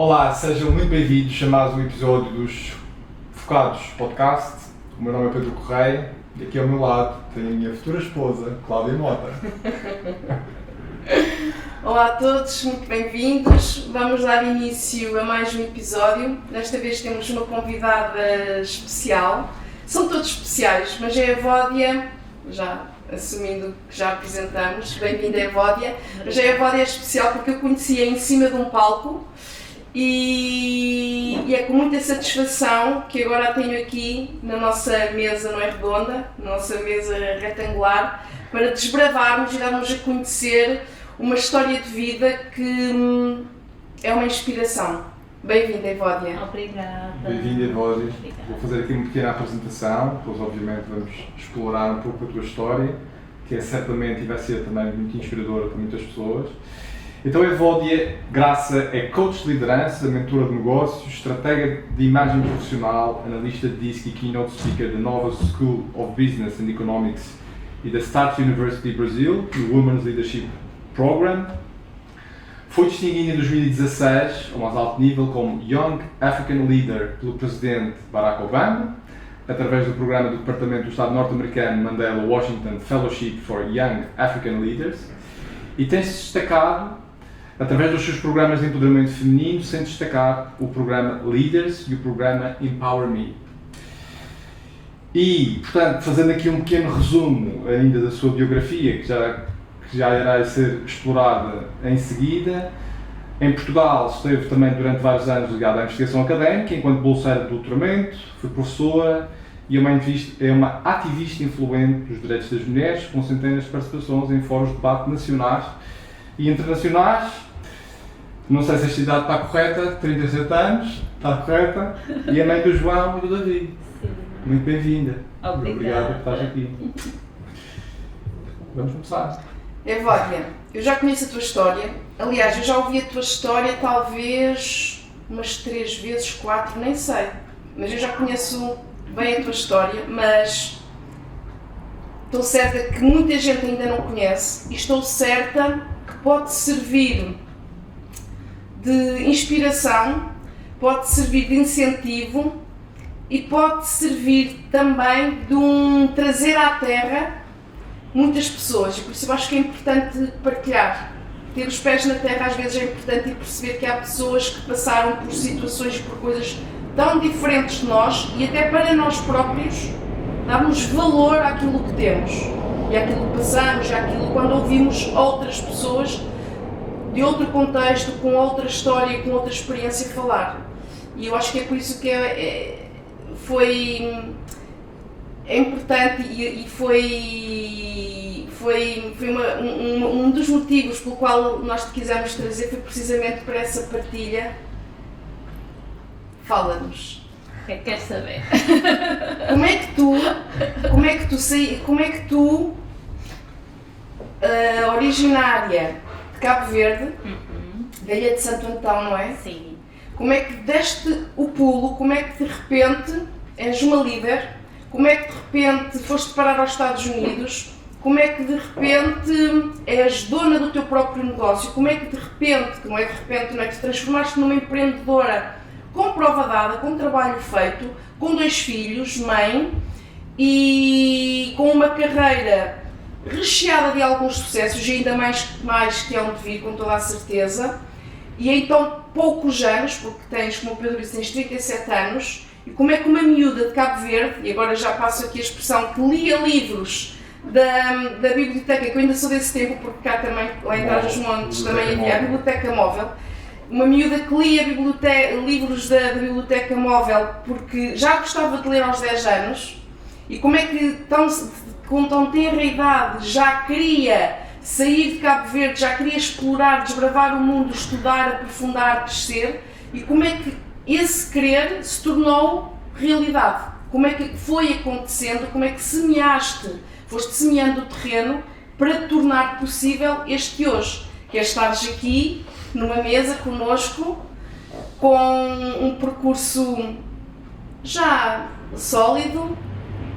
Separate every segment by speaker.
Speaker 1: Olá, sejam muito bem-vindos a mais um episódio dos Focados Podcast. O meu nome é Pedro Correia e aqui ao meu lado tenho a minha futura esposa, Cláudia Mota.
Speaker 2: Olá a todos, muito bem-vindos. Vamos dar início a mais um episódio. Desta vez temos uma convidada especial. São todos especiais, mas é a Evódia, já assumindo que já apresentamos. Bem-vinda, Evódia. Mas a Evódia é especial porque eu conhecia em cima de um palco e é com muita satisfação que agora a tenho aqui na nossa mesa, não é redonda, na nossa mesa retangular, para desbravarmos e darmos a conhecer uma história de vida que é uma inspiração. Bem-vinda, Evódia.
Speaker 3: Obrigada.
Speaker 1: Bem-vinda, Evódia.
Speaker 3: Obrigada.
Speaker 1: Vou fazer aqui uma pequena apresentação, depois obviamente vamos explorar um pouco a tua história, que é certamente e vai ser também muito inspiradora para muitas pessoas. Então, a Evódia Graça é coach de liderança, mentora de negócios, estratega de imagem profissional, analista de disco e keynote speaker da Nova School of Business and Economics e da Start University Brasil, no Women's Leadership Program. Foi distinguida em 2016, ao mais alto nível, como Young African Leader pelo presidente Barack Obama, através do programa do Departamento do Estado norte-americano Mandela Washington Fellowship for Young African Leaders, e tem-se destacado através dos seus programas de empoderamento feminino, sem destacar o programa Leaders e o programa Empower Me. E, portanto, fazendo aqui um pequeno resumo ainda da sua biografia, que já irá ser explorada em seguida. Em Portugal esteve também durante vários anos ligada à investigação académica, enquanto bolseira de doutoramento, foi professora e é uma ativista influente dos direitos das mulheres, com centenas de participações em fóruns de debate nacionais e internacionais. Não sei se esta idade está correta, 37 anos, está correta, e é mãe do João e do David.
Speaker 3: Sim.
Speaker 1: Muito bem-vinda.
Speaker 3: Obrigada.
Speaker 1: Obrigado por estás aqui. Vamos começar.
Speaker 2: Evódia, eu já conheço a tua história. Aliás, eu já ouvi a tua história talvez umas 3 vezes, 4, nem sei. Mas eu já conheço bem a tua história, mas estou certa que muita gente ainda não conhece e estou certa que pode servir de inspiração, pode servir de incentivo e pode servir também de trazer à terra muitas pessoas, e por isso eu acho que é importante partilhar. Ter os pés na terra às vezes é importante e perceber que há pessoas que passaram por situações e por coisas tão diferentes de nós e até para nós próprios darmos valor àquilo que temos e àquilo que passamos, e àquilo quando ouvimos outras pessoas de outro contexto, com outra história, com outra experiência falar. E eu acho que é por isso que é importante e foi um dos motivos pelo qual nós te quisemos trazer, foi precisamente para essa partilha. Fala-nos.
Speaker 3: O que é que queres saber?
Speaker 2: Como é que tu, originária de Cabo Verde, da Ilha de Santo Antão, não é?
Speaker 3: Sim.
Speaker 2: Como é que deste o pulo, como é que de repente és uma líder, como é que de repente foste parar aos Estados Unidos, como é que de repente és dona do teu próprio negócio, como é que de repente, não é que te transformaste numa empreendedora com prova dada, com trabalho feito, com 2 filhos, mãe e com uma carreira recheada de alguns sucessos e ainda mais que hão de vir, com toda a certeza, e em tão poucos anos, porque tens, como o Pedro disse, tens 37 anos, e como é que uma miúda de Cabo Verde, e agora já passo aqui a expressão, que lia livros da biblioteca, que eu ainda sou desse tempo, porque cá também, lá em Trás-os-Montes, também havia a biblioteca móvel, uma miúda que lia livros da biblioteca móvel porque já gostava de ler aos 10 anos, e como é que com tão tenra idade já queria sair de Cabo Verde, já queria explorar, desbravar o mundo, estudar, aprofundar, crescer, e como é que esse querer se tornou realidade, como é que foi acontecendo, como é que foste semeando o terreno para tornar possível este hoje, que é estares aqui numa mesa connosco, com um percurso já sólido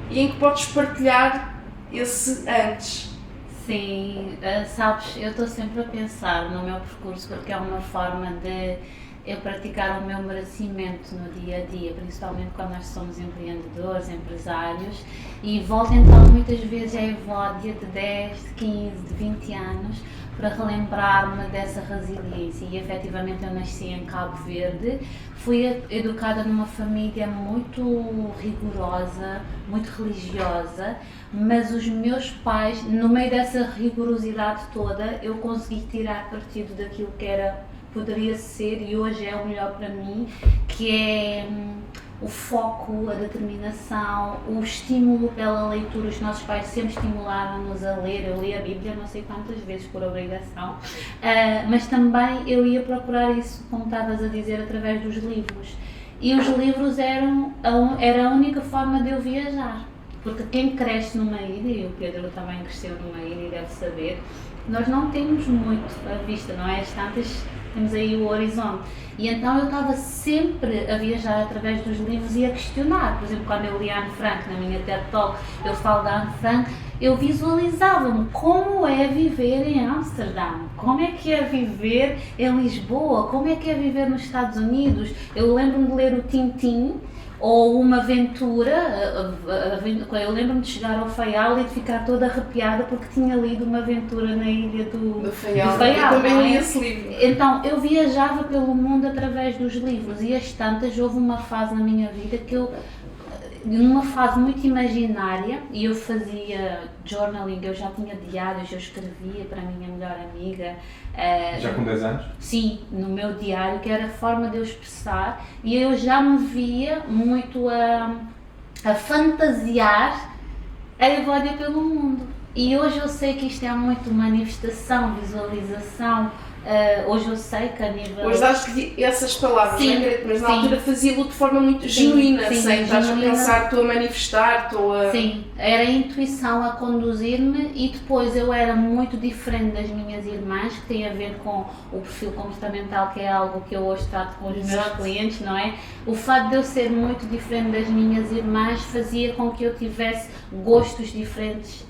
Speaker 2: e em que podes partilhar esse antes.
Speaker 3: Sim, sabes, eu estou sempre a pensar no meu percurso porque é uma forma de eu praticar o meu merecimento no dia a dia, principalmente quando nós somos empreendedores, empresários, e volto então muitas vezes à Evódia de 10, de 15, de 20 anos para relembrar-me dessa resiliência. E efetivamente eu nasci em Cabo Verde, fui educada numa família muito rigorosa, muito religiosa, mas os meus pais, no meio dessa rigorosidade toda, eu consegui tirar partido daquilo que poderia ser e hoje é o melhor para mim, que é o foco, a determinação, o estímulo pela leitura. Os nossos pais sempre estimularam-nos a ler. Eu li a Bíblia não sei quantas vezes por obrigação, mas também eu ia procurar isso, como estavas a dizer, através dos livros. E os livros era a única forma de eu viajar, porque quem cresce numa ilha, e o Pedro também cresceu numa ilha e deve saber, nós não temos muito à vista, não é? As tantas temos aí o horizonte. E então eu estava sempre a viajar através dos livros e a questionar. Por exemplo, quando eu li Anne Frank, na minha TED Talk, eu falo da Anne Frank, eu visualizava-me como é viver em Amsterdã, como é que é viver em Lisboa, como é que é viver nos Estados Unidos. Eu lembro-me de ler o Tintin, ou uma aventura, eu lembro-me de chegar ao Faial e de ficar toda arrepiada porque tinha lido uma aventura na ilha do Faial.
Speaker 2: Eu também li esse livro.
Speaker 3: Então, eu viajava pelo mundo através dos livros e às tantas houve uma fase na minha vida que eu, numa fase muito imaginária, e eu fazia journaling, eu já tinha diários, eu escrevia para a minha melhor amiga.
Speaker 1: Já com 10 anos?
Speaker 3: Sim, no meu diário, que era a forma de eu expressar, e eu já me via muito a fantasiar a Evódia pelo mundo. E hoje eu sei que isto é muito manifestação, visualização. Hoje eu sei que a nível...
Speaker 2: Hoje dás-lhe essas palavras,
Speaker 3: sim,
Speaker 2: não é? Mas na
Speaker 3: sim.
Speaker 2: altura fazia-lo de forma muito genuína,
Speaker 3: sim,
Speaker 2: sem estás a
Speaker 3: genuína.
Speaker 2: pensar, estou a manifestar, estou a...
Speaker 3: Sim, era a intuição a conduzir-me e depois eu era muito diferente das minhas irmãs, que tem a ver com o perfil comportamental, que é algo que eu hoje trato com os meus
Speaker 2: Exato.
Speaker 3: clientes, não é? O facto de eu ser muito diferente das minhas irmãs fazia com que eu tivesse gostos diferentes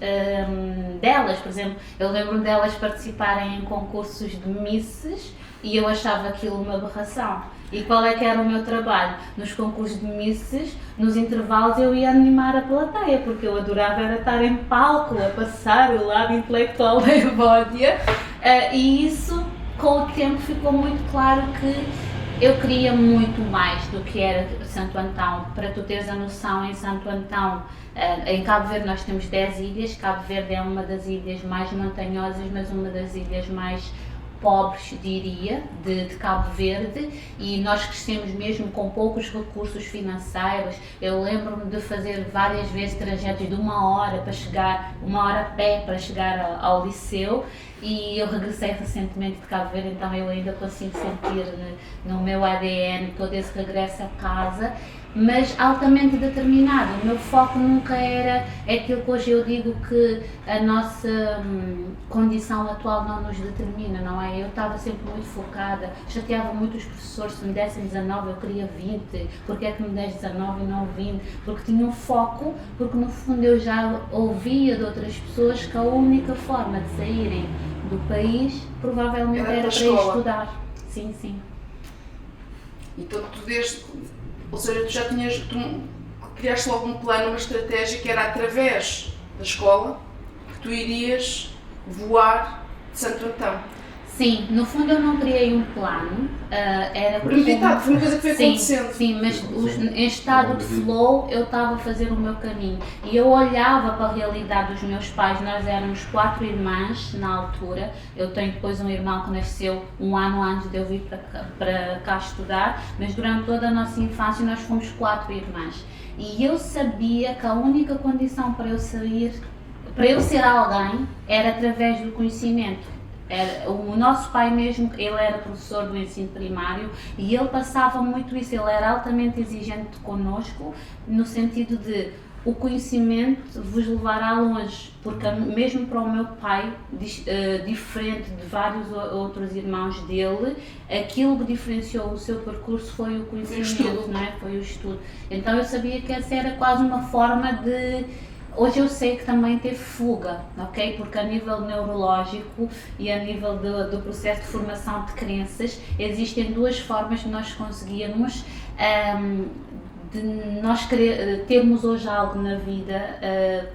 Speaker 3: delas. Por exemplo, eu lembro delas participarem em concursos de misses e eu achava aquilo uma aberração. E qual é que era o meu trabalho? Nos concursos de misses, nos intervalos eu ia animar a plateia, porque eu adorava era estar em palco, a passar o lado intelectual da Evódia, e isso com o tempo ficou muito claro que eu queria muito mais do que era Santo Antão. Para tu teres a noção, em Santo Antão, em Cabo Verde nós temos 10 ilhas. Cabo Verde é uma das ilhas mais montanhosas, mas uma das ilhas mais pobres, diria, de Cabo Verde, e nós crescemos mesmo com poucos recursos financeiros. Eu lembro-me de fazer várias vezes trajetos de 1 hora a pé para chegar ao liceu, e eu regressei recentemente de Cabo Verde, então eu ainda consigo sentir no meu ADN todo esse regresso a casa, mas altamente determinado. O meu foco nunca era aquilo que hoje eu digo que a nossa condição atual não nos determina, não é? Eu estava sempre muito focada, chateava muito os professores, se me dessem 19 eu queria 20, porque é que me deste 19 e não 20? Porque tinha um foco, porque no fundo eu já ouvia de outras pessoas que a única forma de saírem do país provavelmente era para ir estudar. Sim, sim.
Speaker 2: E tu ou seja, tu já criaste logo um plano, uma estratégia que era através da escola que tu irias voar de Santo Antão.
Speaker 3: Sim, no fundo eu não criei um plano, era
Speaker 2: premeditado, foi uma coisa que foi acontecendo.
Speaker 3: Sim, mas em estado de flow eu estava a fazer o meu caminho e eu olhava para a realidade dos meus pais. Nós éramos 4 irmãs na altura, eu tenho depois um irmão que nasceu 1 ano antes de eu vir para cá estudar, mas durante toda a nossa infância nós fomos 4 irmãs e eu sabia que a única condição para eu ser alguém era através do conhecimento. O nosso pai mesmo, ele era professor do ensino primário e ele passava muito isso, ele era altamente exigente connosco, no sentido de o conhecimento vos levará longe, porque mesmo para o meu pai, diferente de vários outros irmãos dele, aquilo que diferenciou o seu percurso foi o conhecimento, não é? Foi o estudo. Então eu sabia que essa era quase uma forma de Hoje eu sei que também teve fuga, ok? Porque a nível neurológico e a nível do processo de formação de crenças, existem duas formas de nós conseguirmos de nós termos hoje algo na vida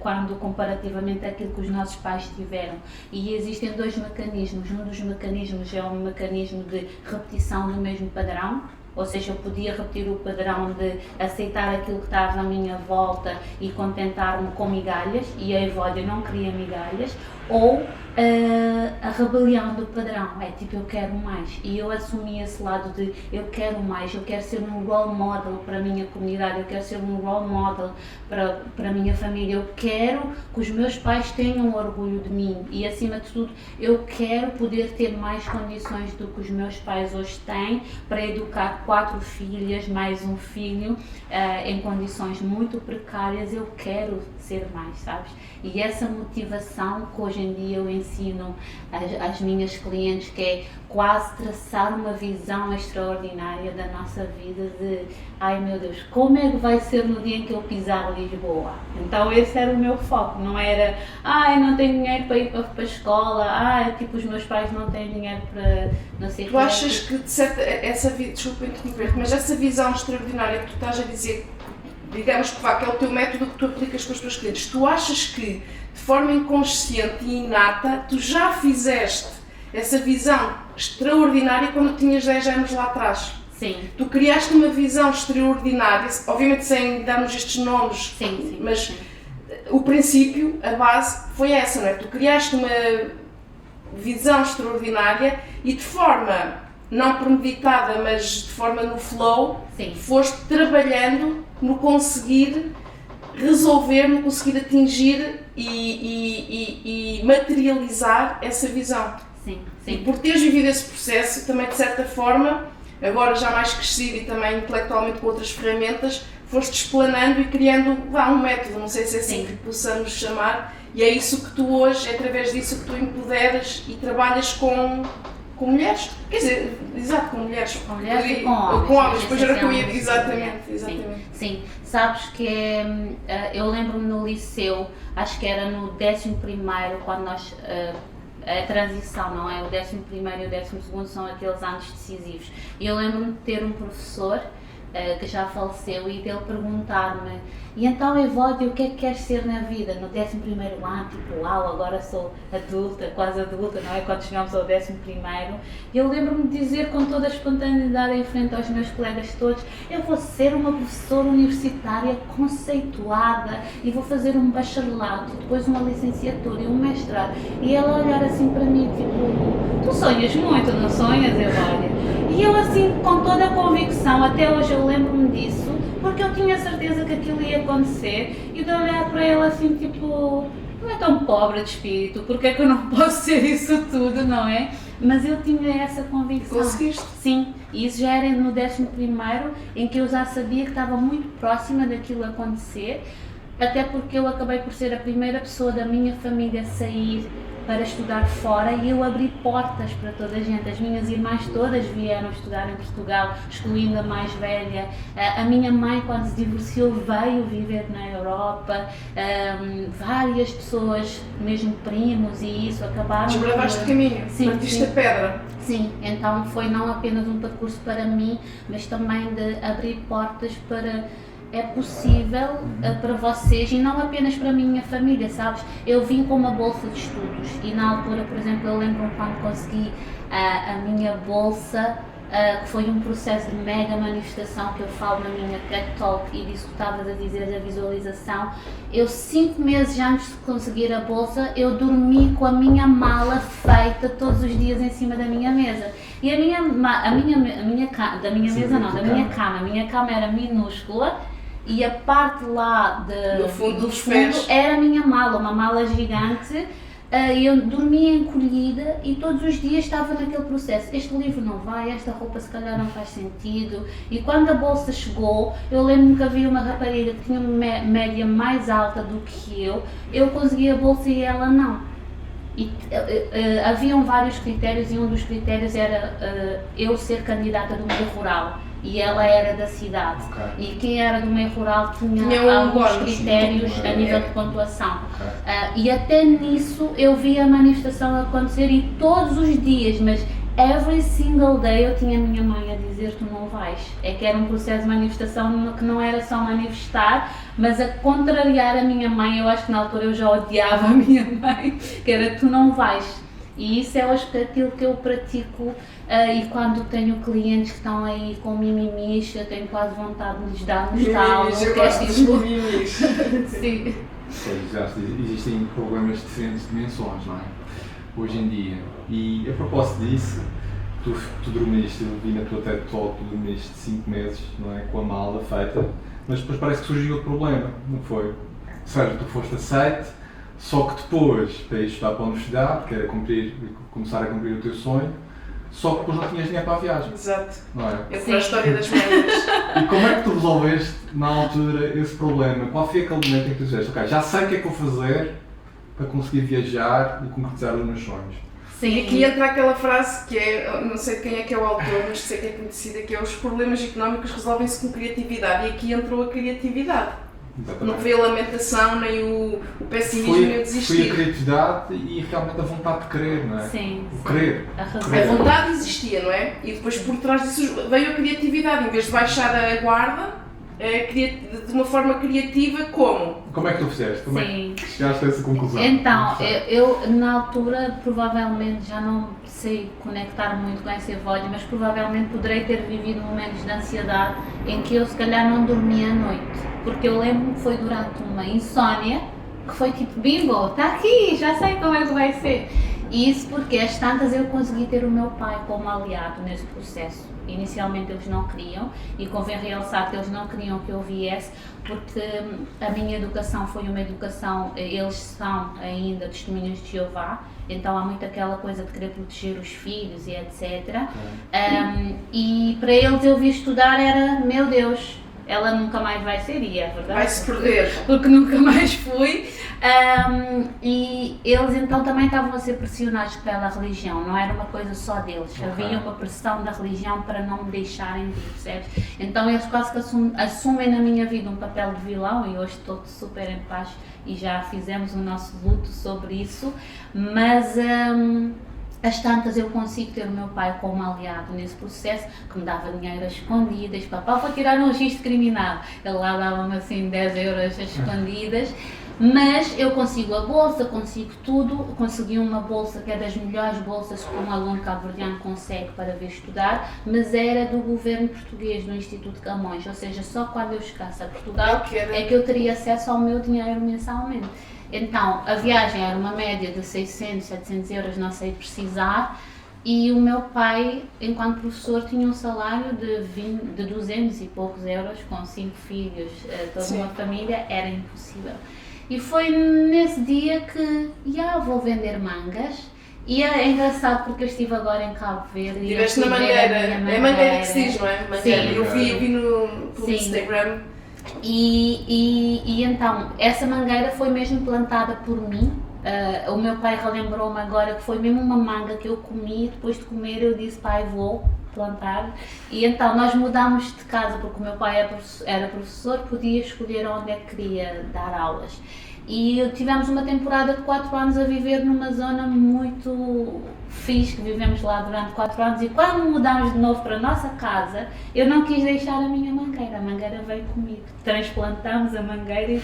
Speaker 3: quando comparativamente àquilo que os nossos pais tiveram. E existem dois mecanismos. Um dos mecanismos é um mecanismo de repetição do mesmo padrão, ou seja, eu podia repetir o padrão de aceitar aquilo que estava à minha volta e contentar-me com migalhas, e a Evódia não queria migalhas, ou a rebelião do padrão, é tipo, eu quero mais, e eu assumi esse lado de eu quero mais, eu quero ser um role model para a minha comunidade, eu quero ser um role model para a minha família, eu quero que os meus pais tenham orgulho de mim e, acima de tudo, eu quero poder ter mais condições do que os meus pais hoje têm para educar 4 filhas, mais um filho, em condições muito precárias. Eu quero ser mais, sabes? E essa motivação que hoje em dia eu ensino às minhas clientes, que é quase traçar uma visão extraordinária da nossa vida de, ai meu Deus, como é que vai ser no dia em que eu pisar Lisboa? Então esse era o meu foco, não era, ai não tenho dinheiro para ir para a escola, ai tipo os meus pais não têm dinheiro para não sei o que.
Speaker 2: Tu achas que de certa, desculpa interromper, mas essa visão extraordinária que tu estás a dizer, digamos que é o teu método que tu aplicas com os teus clientes, tu achas que de forma inconsciente e inata tu já fizeste essa visão extraordinária quando tinhas 10 anos lá atrás?
Speaker 3: Sim.
Speaker 2: Tu criaste uma visão extraordinária, obviamente sem darmos estes nomes,
Speaker 3: sim,
Speaker 2: mas
Speaker 3: sim.
Speaker 2: O princípio, a base foi essa, não é? Tu criaste uma visão extraordinária e de forma não premeditada, mas de forma no flow,
Speaker 3: sim,
Speaker 2: foste trabalhando no conseguir resolver, no conseguir atingir e materializar essa visão.
Speaker 3: Sim,
Speaker 2: E
Speaker 3: sim.
Speaker 2: por teres vivido esse processo, também de certa forma, agora já mais crescido e também intelectualmente com outras ferramentas, foste explanando e criando um método, não sei se é assim
Speaker 3: Sim.
Speaker 2: que possamos chamar, e é isso que tu hoje, é através disso que tu empoderas e trabalhas com mulheres, quer dizer, exato, com mulheres.
Speaker 3: Com mulheres e com
Speaker 2: Ou
Speaker 3: homens.
Speaker 2: com homens, depois era o que eu ia
Speaker 3: Essencialmente,
Speaker 2: exatamente.
Speaker 3: Sim. Sabes que eu lembro-me no liceu, acho que era no 11º, quando nós, a transição, não é? O 11º e o 12º são aqueles anos decisivos. E eu lembro-me de ter um professor que já faleceu e dele perguntar-me, e então Evódia, o que é que queres ser na vida? No 11º ano, tipo, uau, agora sou adulta, quase adulta, não é? Quando chegamos ao 11º, e eu lembro-me de dizer com toda a espontaneidade em frente aos meus colegas todos, eu vou ser uma professora universitária conceituada e vou fazer um bacharelato, depois uma licenciatura e um mestrado. E ela olhar assim para mim, tipo, tu sonhas muito, não sonhas, Evódia? E eu assim, com toda a convicção, até hoje eu lembro-me disso, porque eu tinha certeza que aquilo ia acontecer, e de olhar para ela assim, tipo, não é tão pobre de espírito, porque é que eu não posso ser isso tudo, não é? Mas eu tinha essa convicção.
Speaker 2: Conseguiste?
Speaker 3: Sim, e isso já era no 11º, em que eu já sabia que estava muito próxima daquilo acontecer, até porque eu acabei por ser a primeira pessoa da minha família a sair para estudar fora e eu abri portas para toda a gente. As minhas irmãs todas vieram estudar em Portugal, excluindo a mais velha. A minha mãe, quando se divorciou, veio viver na Europa. Várias pessoas, mesmo primos e isso, acabaram...
Speaker 2: Desbravaste o caminho, partiste a pedra.
Speaker 3: Sim, então foi não apenas um percurso para mim, mas também de abrir portas para... É possível para vocês e não apenas para a minha família, sabes? Eu vim com uma bolsa de estudos e na altura, por exemplo, eu lembro quando consegui a minha bolsa, que foi um processo de mega manifestação que eu falo na minha TED Talk e disso que estavas a dizer da visualização. Eu 5 meses antes de conseguir a bolsa, eu dormi com a minha mala feita todos os dias em cima da minha mesa. E a minha cama era minúscula. E a parte lá do fundo era a minha mala, uma mala gigante, e eu dormia encolhida e todos os dias estava naquele processo, este livro não vai, esta roupa se calhar não faz sentido, e quando a bolsa chegou, eu lembro-me que havia uma rapariga que tinha uma média mais alta do que eu consegui a bolsa e ela não. E haviam vários critérios e um dos critérios era eu ser candidata do meio rural. e ela era da cidade.
Speaker 1: Ok.
Speaker 3: E quem era do meio rural tinha
Speaker 2: Tinha
Speaker 3: alguns
Speaker 2: bónus.
Speaker 3: critérios a nível
Speaker 2: É.
Speaker 3: de pontuação.
Speaker 1: Ok.
Speaker 3: E até nisso eu vi a manifestação acontecer e todos os dias, mas every single day eu tinha a minha mãe a dizer tu não vais. É que era um processo de manifestação que não era só manifestar, mas a contrariar a minha mãe. Eu acho que na altura eu já odiava a minha mãe, que era tu não vais. E isso é aquilo que eu pratico e quando tenho clientes que estão aí com mimimis, eu tenho quase vontade de lhes dar um estalo.
Speaker 2: Mimimis, eu
Speaker 3: que é
Speaker 2: gosto dos
Speaker 3: tipo-
Speaker 2: mimimis.
Speaker 3: Sim.
Speaker 1: Pois, já existem problemas de diferentes dimensões, não é? Hoje em dia. E a propósito disso, tu dormiste, eu vi na tua TED Talk, tu dormiste 5 meses, não é? Com a mala feita, mas depois parece que surgiu outro problema, não foi? Ou seja, tu foste aceite, só que depois, para ir estudar para a universidade, que era começar a cumprir o teu sonho, só que depois não tinhas dinheiro para a viagem,
Speaker 2: Exato.
Speaker 1: não é?
Speaker 2: É para a história das mangas.
Speaker 1: E como é que tu resolveste, na altura, esse problema? Qual foi aquele momento em que tu disseste, ok, já sei o que é que vou fazer para conseguir viajar e concretizar os meus sonhos?
Speaker 3: Sim.
Speaker 2: E aqui entra aquela frase que é, não sei quem é que é o autor, mas sei que é conhecida, que é os problemas económicos resolvem-se com criatividade. E aqui entrou a criatividade.
Speaker 1: Exatamente.
Speaker 2: Não foi a lamentação, nem o pessimismo, nem o
Speaker 1: Foi a
Speaker 2: desistir.
Speaker 1: criatividade e realmente a vontade de querer, não é?
Speaker 3: Sim.
Speaker 1: O querer.
Speaker 3: A razão.
Speaker 2: A vontade existia, não é? E depois por trás disso veio a criatividade. Em vez de baixar a guarda, de uma forma criativa, como?
Speaker 1: Como é que tu fizeste? Como é
Speaker 3: Sim.
Speaker 1: que chegaste a essa conclusão?
Speaker 3: Então,
Speaker 1: Não sei.
Speaker 3: eu na altura provavelmente já não sei conectar muito com essa voz, mas provavelmente poderei ter vivido momentos de ansiedade em que eu se calhar não dormia à noite. Porque eu lembro que foi durante uma insónia que foi tipo, bimbo, está aqui, já sei como é que vai ser. E isso porque às tantas eu consegui ter o meu pai como aliado nesse processo. Inicialmente eles não queriam, e convém realçar que eles não queriam que eu viesse, porque a minha educação foi uma educação, eles são ainda testemunhas de Jeová, então há muito aquela coisa de querer proteger os filhos e etc. E para eles eu vir estudar era, meu Deus, ela nunca mais vai ser, e é verdade.
Speaker 2: Vai-se perder.
Speaker 3: Porque nunca mais fui. E eles então também estavam a ser pressionados pela religião, não era uma coisa só deles,
Speaker 1: Ok.
Speaker 3: havia uma pressão da religião para não me deixarem ir, percebes? Então eles quase que assumem na minha vida um papel de vilão, e hoje estou super em paz e já fizemos o nosso luto sobre isso, mas às tantas eu consigo ter o meu pai como aliado nesse processo, que me dava dinheiro às escondidas, papá, vou tirar um registro criminal, ele lá dava-me assim 10 euros às escondidas, mas eu consigo a bolsa, consigo tudo, consegui uma bolsa que é das melhores bolsas que um aluno cabo-verdiano consegue para vir estudar, mas era do governo português, do Instituto Camões, ou seja, só quando eu chegasse a Portugal é que eu teria acesso ao meu dinheiro mensalmente. Então, a viagem era uma média de 600, 700 euros, não sei precisar, e o meu pai, enquanto professor, tinha um salário de 200 e poucos euros, com 5 filhos, toda
Speaker 2: Sim.
Speaker 3: uma família, era impossível. E foi nesse dia que, vou vender mangas, e é engraçado porque eu estive agora em Cabo Verde. e eu
Speaker 2: Estiveste na
Speaker 3: fui ver a
Speaker 2: Mangueira.
Speaker 3: minha
Speaker 2: É Mangueira que se diz, não é? Mangueira.
Speaker 3: Sim.
Speaker 2: Eu vi pelo
Speaker 3: Sim.
Speaker 2: Instagram.
Speaker 3: E então, essa mangueira foi mesmo plantada por mim. O meu pai relembrou-me agora que foi mesmo uma manga que eu comi, depois de comer eu disse, pai, vou plantar. E então nós mudámos de casa porque o meu pai era professor, podia escolher onde é que queria dar aulas. E tivemos uma temporada de 4 anos a viver numa zona muito fixe, que vivemos lá durante 4 anos, e quando mudámos de novo para a nossa casa, eu não quis deixar a minha mangueira, a mangueira veio comigo. Transplantamos a mangueira e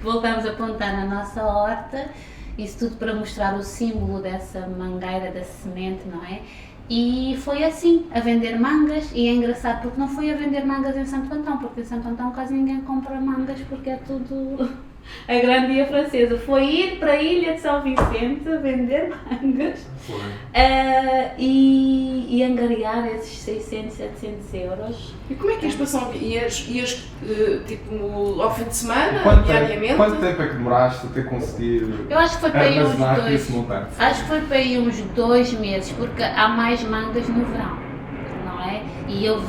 Speaker 3: voltamos a plantar na nossa horta, isso tudo para mostrar o símbolo dessa mangueira, da semente, não é? E foi assim, a vender mangas, e é engraçado porque não foi a vender mangas em Santo Antão, porque em Santo Antão quase ninguém compra mangas porque é tudo a grandia francesa. Foi ir para a Ilha de São Vicente a vender mangas e angariar esses 600, 700 euros.
Speaker 2: E como é que ias passar? Ias tipo ao fim de semana,
Speaker 1: Quanto
Speaker 2: diariamente?
Speaker 1: tempo é que demoraste a ter conseguido
Speaker 3: Eu acho que foi para aí uns
Speaker 1: armazenar esse
Speaker 3: 2.
Speaker 1: montante?
Speaker 3: Acho que foi para aí uns 2 meses, porque há mais mangas no verão, não é? E eu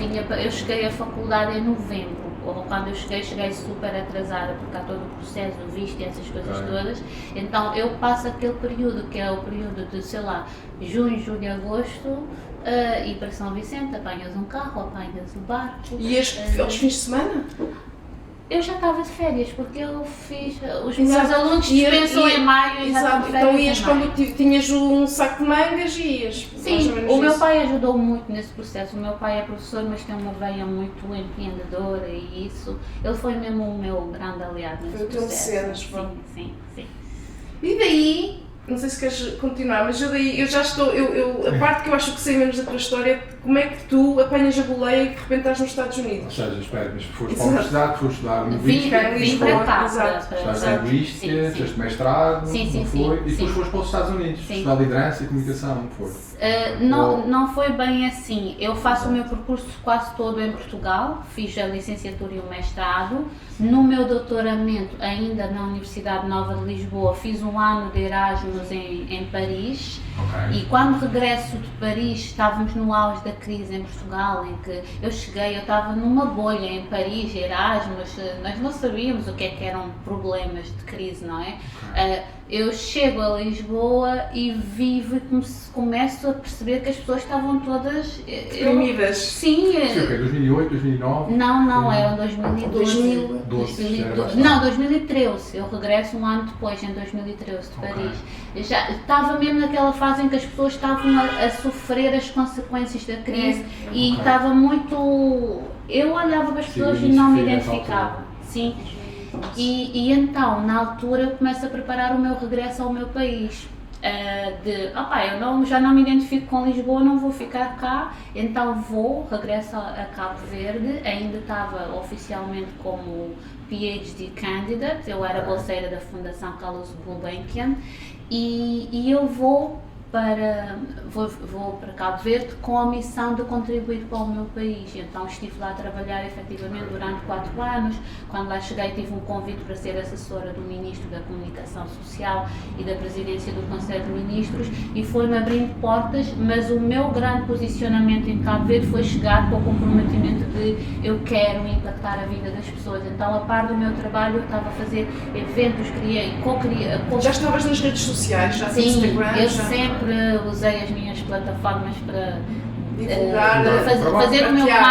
Speaker 3: cheguei à faculdade em novembro, quando eu cheguei super atrasada, porque há todo o processo do visto e essas coisas
Speaker 1: Ok.
Speaker 3: todas. Então eu passo aquele período, que é o período de, sei lá, junho, julho, agosto, e para São Vicente apanhas um carro, apanhas um barco.
Speaker 2: E aos fins de semana?
Speaker 3: Eu já estava de férias, porque eu fiz. Os
Speaker 2: Exato.
Speaker 3: meus alunos
Speaker 2: E-
Speaker 3: dispensam
Speaker 2: e-
Speaker 3: em maio e já
Speaker 2: Exato,
Speaker 3: estão de férias
Speaker 2: então ias
Speaker 3: em maio.
Speaker 2: quando tinhas um saco de mangas e ias. mais ou
Speaker 3: Sim,
Speaker 2: menos
Speaker 3: o meu
Speaker 2: isso.
Speaker 3: pai ajudou muito nesse processo. O meu pai é professor, mas tem uma veia muito empreendedora e isso. Ele foi mesmo o meu grande aliado nesse
Speaker 2: Foi o teu
Speaker 3: processo.
Speaker 2: mecenas,
Speaker 3: Sim,
Speaker 2: pronto.
Speaker 3: sim.
Speaker 2: E daí, não sei se queres continuar, mas eu já estou, a parte que eu acho que sei menos da tua história é como é que tu apanhas a boleia e de repente estás nos Estados
Speaker 1: Ou
Speaker 2: Unidos.
Speaker 1: seja, espera, mas foste para a
Speaker 2: Exato.
Speaker 1: universidade, foste estudar
Speaker 3: Vim,
Speaker 1: linguística,
Speaker 3: vim para cá.
Speaker 2: Exato.
Speaker 3: para-
Speaker 1: estudaste
Speaker 3: para-
Speaker 1: linguística,
Speaker 3: sim, sim.
Speaker 1: fizeste mestrado,
Speaker 3: Sim, sim,
Speaker 1: não
Speaker 3: sim,
Speaker 1: foi? E depois
Speaker 3: sim.
Speaker 1: foste para os Estados Unidos,
Speaker 3: Sim.
Speaker 1: estudar liderança e comunicação, não foi?
Speaker 3: Não foi bem assim. Eu faço o meu percurso quase todo em Portugal, fiz a licenciatura e o mestrado. No meu doutoramento, ainda na Universidade Nova de Lisboa, fiz um ano de Erasmus em Paris.
Speaker 1: Ok.
Speaker 3: E quando regresso de Paris, estávamos no auge da crise em Portugal, em que eu cheguei, eu estava numa bolha em Paris, Erasmus, nós não sabíamos o que eram problemas de crise, não é? Eu chego a Lisboa e vivo e começo a perceber que as pessoas estavam todas...
Speaker 2: Deprimidas.
Speaker 3: Sim,
Speaker 1: Sim, ok, 2008, 2009?
Speaker 3: não, eram 2012.
Speaker 2: 2012,
Speaker 1: já era mais
Speaker 3: Não, 2013. Eu regresso um ano depois, em 2013, de
Speaker 1: Ok.
Speaker 3: Paris. Eu já estava mesmo naquela fase em que as pessoas estavam a sofrer as consequências da crise e
Speaker 1: Ok.
Speaker 3: estava muito... Eu olhava para as
Speaker 1: Sim,
Speaker 3: pessoas
Speaker 1: o
Speaker 3: e não me
Speaker 1: início foi nessa
Speaker 3: identificava.
Speaker 1: altura.
Speaker 3: Sim. E então, na altura, eu começo a preparar o meu regresso ao meu país. Eu já não me identifico com Lisboa, não vou ficar cá, então regresso a Cabo Verde. Ainda estava oficialmente como PhD candidate, eu era bolseira da Fundação Carlos Gulbenkian e eu vou para Cabo Verde com a missão de contribuir para o meu país. Então estive lá a trabalhar efetivamente durante 4 anos. Quando lá cheguei tive um convite para ser assessora do Ministro da Comunicação Social e da Presidência do Conselho de Ministros e foi-me abrindo portas, mas o meu grande posicionamento em Cabo Verde foi chegar com o comprometimento de eu quero impactar a vida das pessoas. Então a par do meu trabalho eu estava a fazer eventos,
Speaker 2: Já estavas nas redes sociais, já
Speaker 3: Sim,
Speaker 2: no Instagram,
Speaker 3: eu
Speaker 2: já
Speaker 3: sempre usei as minhas plataformas para
Speaker 2: divulgar,
Speaker 3: fazer o meu
Speaker 2: partilhar.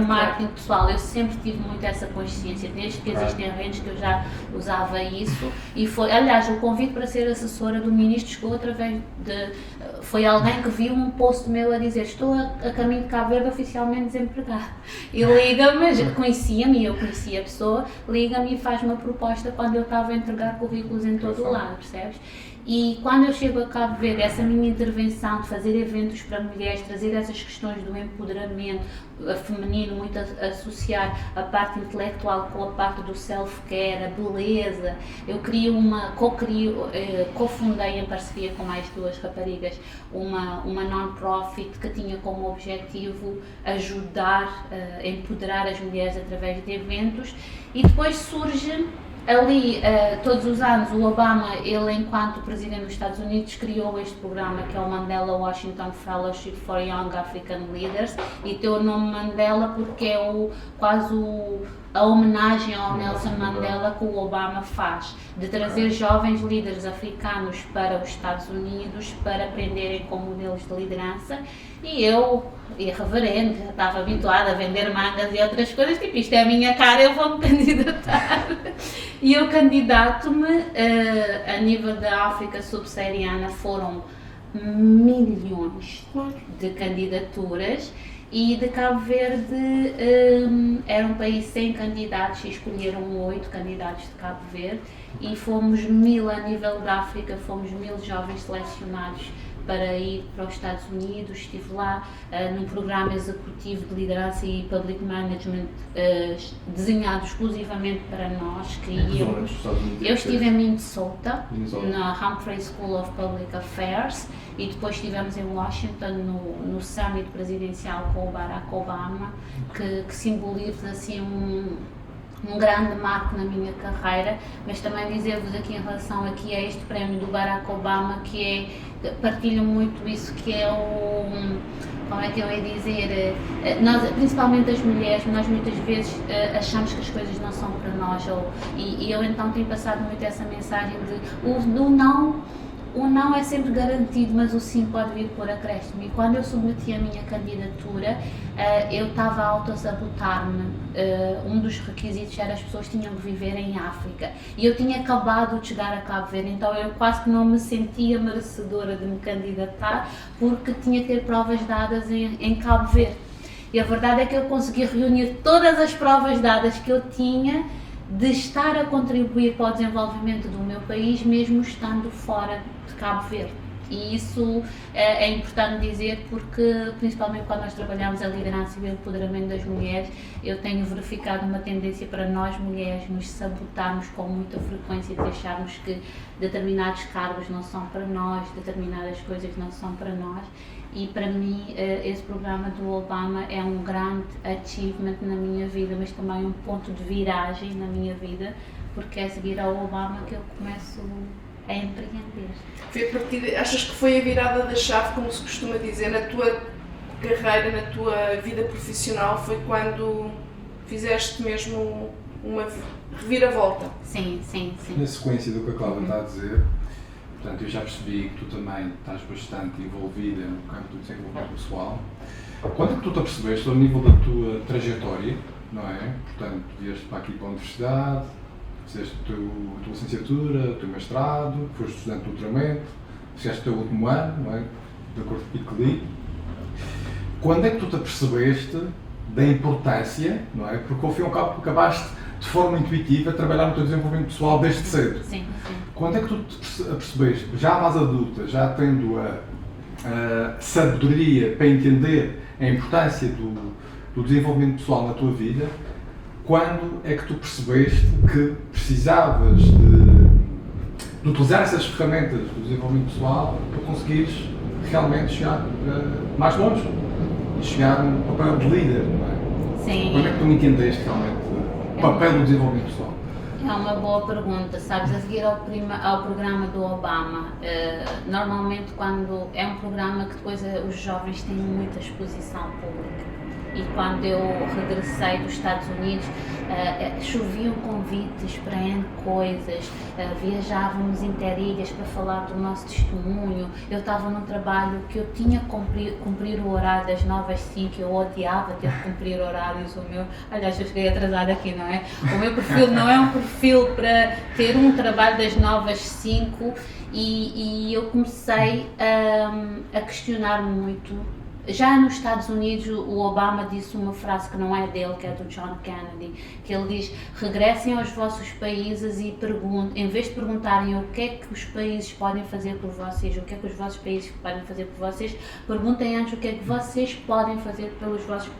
Speaker 3: marketing pessoal. Eu sempre tive muito essa consciência, desde que existem redes que eu já usava isso e foi, aliás, o convite para ser assessora do ministro chegou através foi alguém que viu um post meu a dizer estou a caminho de Cabo Verde oficialmente desempregado e liga-me, conhecia-me e eu conhecia a pessoa, liga-me e faz uma proposta quando eu estava a entregar currículos em todo o lado, percebes? E quando eu chego a Cabo Verde, essa minha intervenção de fazer eventos para mulheres, trazer essas questões do empoderamento feminino, muito associar a parte intelectual com a parte do self-care, a beleza, eu cofundei em parceria com mais 2 raparigas uma non-profit que tinha como objetivo ajudar a empoderar as mulheres através de eventos e depois surge ali, todos os anos, o Obama, ele enquanto Presidente dos Estados Unidos, criou este programa que é o Mandela Washington Fellowship for Young African Leaders e tem o nome Mandela porque é a homenagem ao Nelson Mandela que o Obama faz, de trazer jovens líderes africanos para os Estados Unidos para aprenderem com modelos de liderança e eu, irreverente, já estava habituada a vender mangas e outras coisas, tipo isto é a minha cara, eu vou-me candidatar. E eu candidato-me, a nível da África subsaariana foram milhões de candidaturas e de Cabo Verde era um país sem candidatos e escolheram 8 candidatos de Cabo Verde e fomos 1000 a nível da África, fomos 1000 jovens selecionados para ir para os Estados Unidos, estive lá num programa executivo de liderança e public management desenhado exclusivamente para nós, eu estive em Minnesota, na Humphrey School of Public Affairs e depois estivemos em Washington no summit presidencial com o Barack Obama, que simboliza assim um grande marco na minha carreira, mas também dizer-vos aqui em relação aqui a este prémio do Barack Obama, que é, partilho muito isso, que é como é que eu ia dizer, nós, principalmente as mulheres, nós muitas vezes achamos que as coisas não são para nós, e eu então tenho passado muito essa mensagem de o não é sempre garantido, mas o sim pode vir por acréscimo. E quando eu submeti a minha candidatura, eu estava a autossabotar-me. Um dos requisitos era as pessoas tinham que viver em África. E eu tinha acabado de chegar a Cabo Verde, então eu quase que não me sentia merecedora de me candidatar, porque tinha que ter provas dadas em Cabo Verde. E a verdade é que eu consegui reunir todas as provas dadas que eu tinha de estar a contribuir para o desenvolvimento do meu país, mesmo estando fora de Cabo Verde. E isso é importante dizer porque, principalmente quando nós trabalhamos a liderança e o empoderamento das mulheres, eu tenho verificado uma tendência para nós mulheres nos sabotarmos com muita frequência, de acharmos que determinados cargos não são para nós, determinadas coisas não são para nós. E para mim esse programa do Obama é um grande achievement na minha vida, mas também um ponto de viragem na minha vida, porque é seguir ao Obama que eu começo a empreender.
Speaker 2: Foi a partir achas que foi a virada da chave, como se costuma dizer, na tua carreira, na tua vida profissional, foi quando fizeste mesmo uma reviravolta?
Speaker 3: Sim.
Speaker 1: Na sequência do que a Cláudia está a dizer, portanto, eu já percebi que tu também estás bastante envolvida no campo do desenvolvimento pessoal. Quando é que tu te apercebeste, ao nível da tua trajetória, não é? Portanto, vieste para aqui para a universidade, fizeste a tua licenciatura, o teu mestrado, foste estudante de doutoramento, fizeste o teu último ano, não é? De acordo com o que li. Quando é que tu te apercebeste da importância, não é? Porque ao fim e ao cabo tu acabaste de forma intuitiva a trabalhar no teu desenvolvimento pessoal desde cedo.
Speaker 3: Sim.
Speaker 1: Quando é que tu te apercebeste, já mais adulta, já tendo a sabedoria para entender a importância do desenvolvimento pessoal na tua vida, quando é que tu percebeste que precisavas de utilizar essas ferramentas do desenvolvimento pessoal para conseguires realmente chegar mais longe e chegar no papel de líder, não é?
Speaker 3: Sim.
Speaker 1: Quando é que tu entendeste realmente o papel do desenvolvimento pessoal?
Speaker 3: É uma boa pergunta, sabes, a seguir ao programa do Obama, normalmente quando é um programa que depois os jovens têm muita exposição pública, e quando eu regressei dos Estados Unidos, choviam convites para N coisas, viajávamos interilhas para falar do nosso testemunho. Eu estava num trabalho que eu tinha que cumprir o horário das 9 às 5, eu odiava ter que cumprir horários. Aliás, eu cheguei atrasada aqui, não é? O meu perfil não é um perfil para ter um trabalho das 9 às 5, e eu comecei a questionar muito. Já nos Estados Unidos, o Obama disse uma frase que não é dele, que é do John Kennedy, que ele diz: regressem aos vossos países e perguntem, em vez de perguntarem o que é que os países podem fazer por vocês, o que é que os vossos países podem fazer por vocês, perguntem antes o que é que vocês podem fazer pelos vossos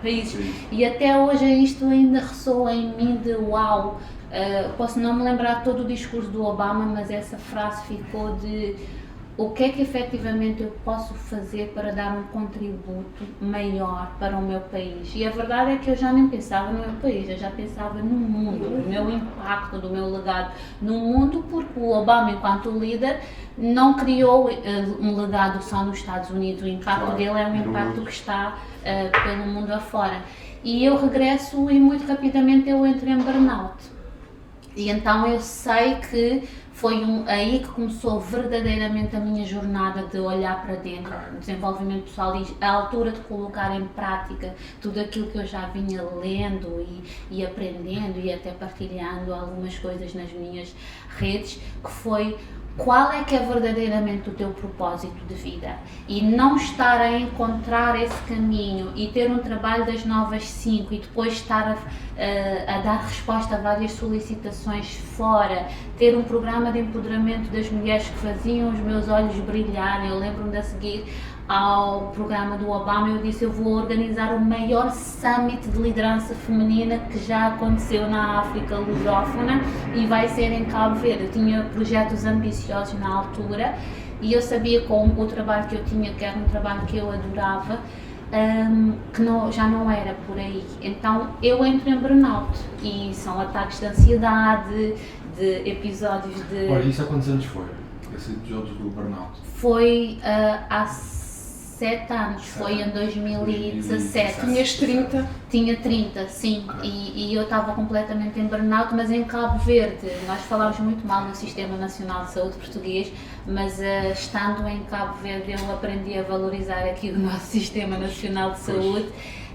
Speaker 3: países. Sim. E até hoje isto ainda ressoa em mim de uau. Posso não me lembrar todo o discurso do Obama, mas essa frase ficou de o que é que efetivamente eu posso fazer para dar um contributo maior para o meu país. E a verdade é que eu já nem pensava no meu país, eu já pensava no mundo, no meu impacto, do meu legado no mundo, porque o Obama, enquanto líder, não criou um legado só nos Estados Unidos. O impacto dele é um impacto que está pelo mundo afora. E eu regresso e muito rapidamente eu entro em burnout. E então eu sei que foi aí que começou verdadeiramente a minha jornada de olhar para dentro, desenvolvimento pessoal, e a altura de colocar em prática tudo aquilo que eu já vinha lendo e aprendendo e até partilhando algumas coisas nas minhas redes, que foi: qual é que é verdadeiramente o teu propósito de vida? E não estar a encontrar esse caminho e ter um trabalho das 9 às 5 e depois estar a dar resposta a várias solicitações fora, ter um programa de empoderamento das mulheres que faziam os meus olhos brilharem. Eu lembro-me de seguir ao programa do Obama, eu disse: eu vou organizar o maior summit de liderança feminina que já aconteceu na África lusófona e vai ser em Cabo Verde. Eu tinha projetos ambiciosos na altura e eu sabia, com o trabalho que eu tinha, que era um trabalho que eu adorava, que já não era por aí. Então eu entro em burnout e são ataques de ansiedade, de episódios de...
Speaker 4: Olha, isso há quantos anos foi? Esse episódio do burnout?
Speaker 3: Foi há 7 anos, foi em 2017.
Speaker 2: Tinhas 30?
Speaker 3: Tinha 30, sim, e eu estava completamente em burnout, mas em Cabo Verde. Nós falámos muito mal no Sistema Nacional de Saúde português, mas estando em Cabo Verde eu aprendi a valorizar aqui o nosso Sistema Nacional de Saúde.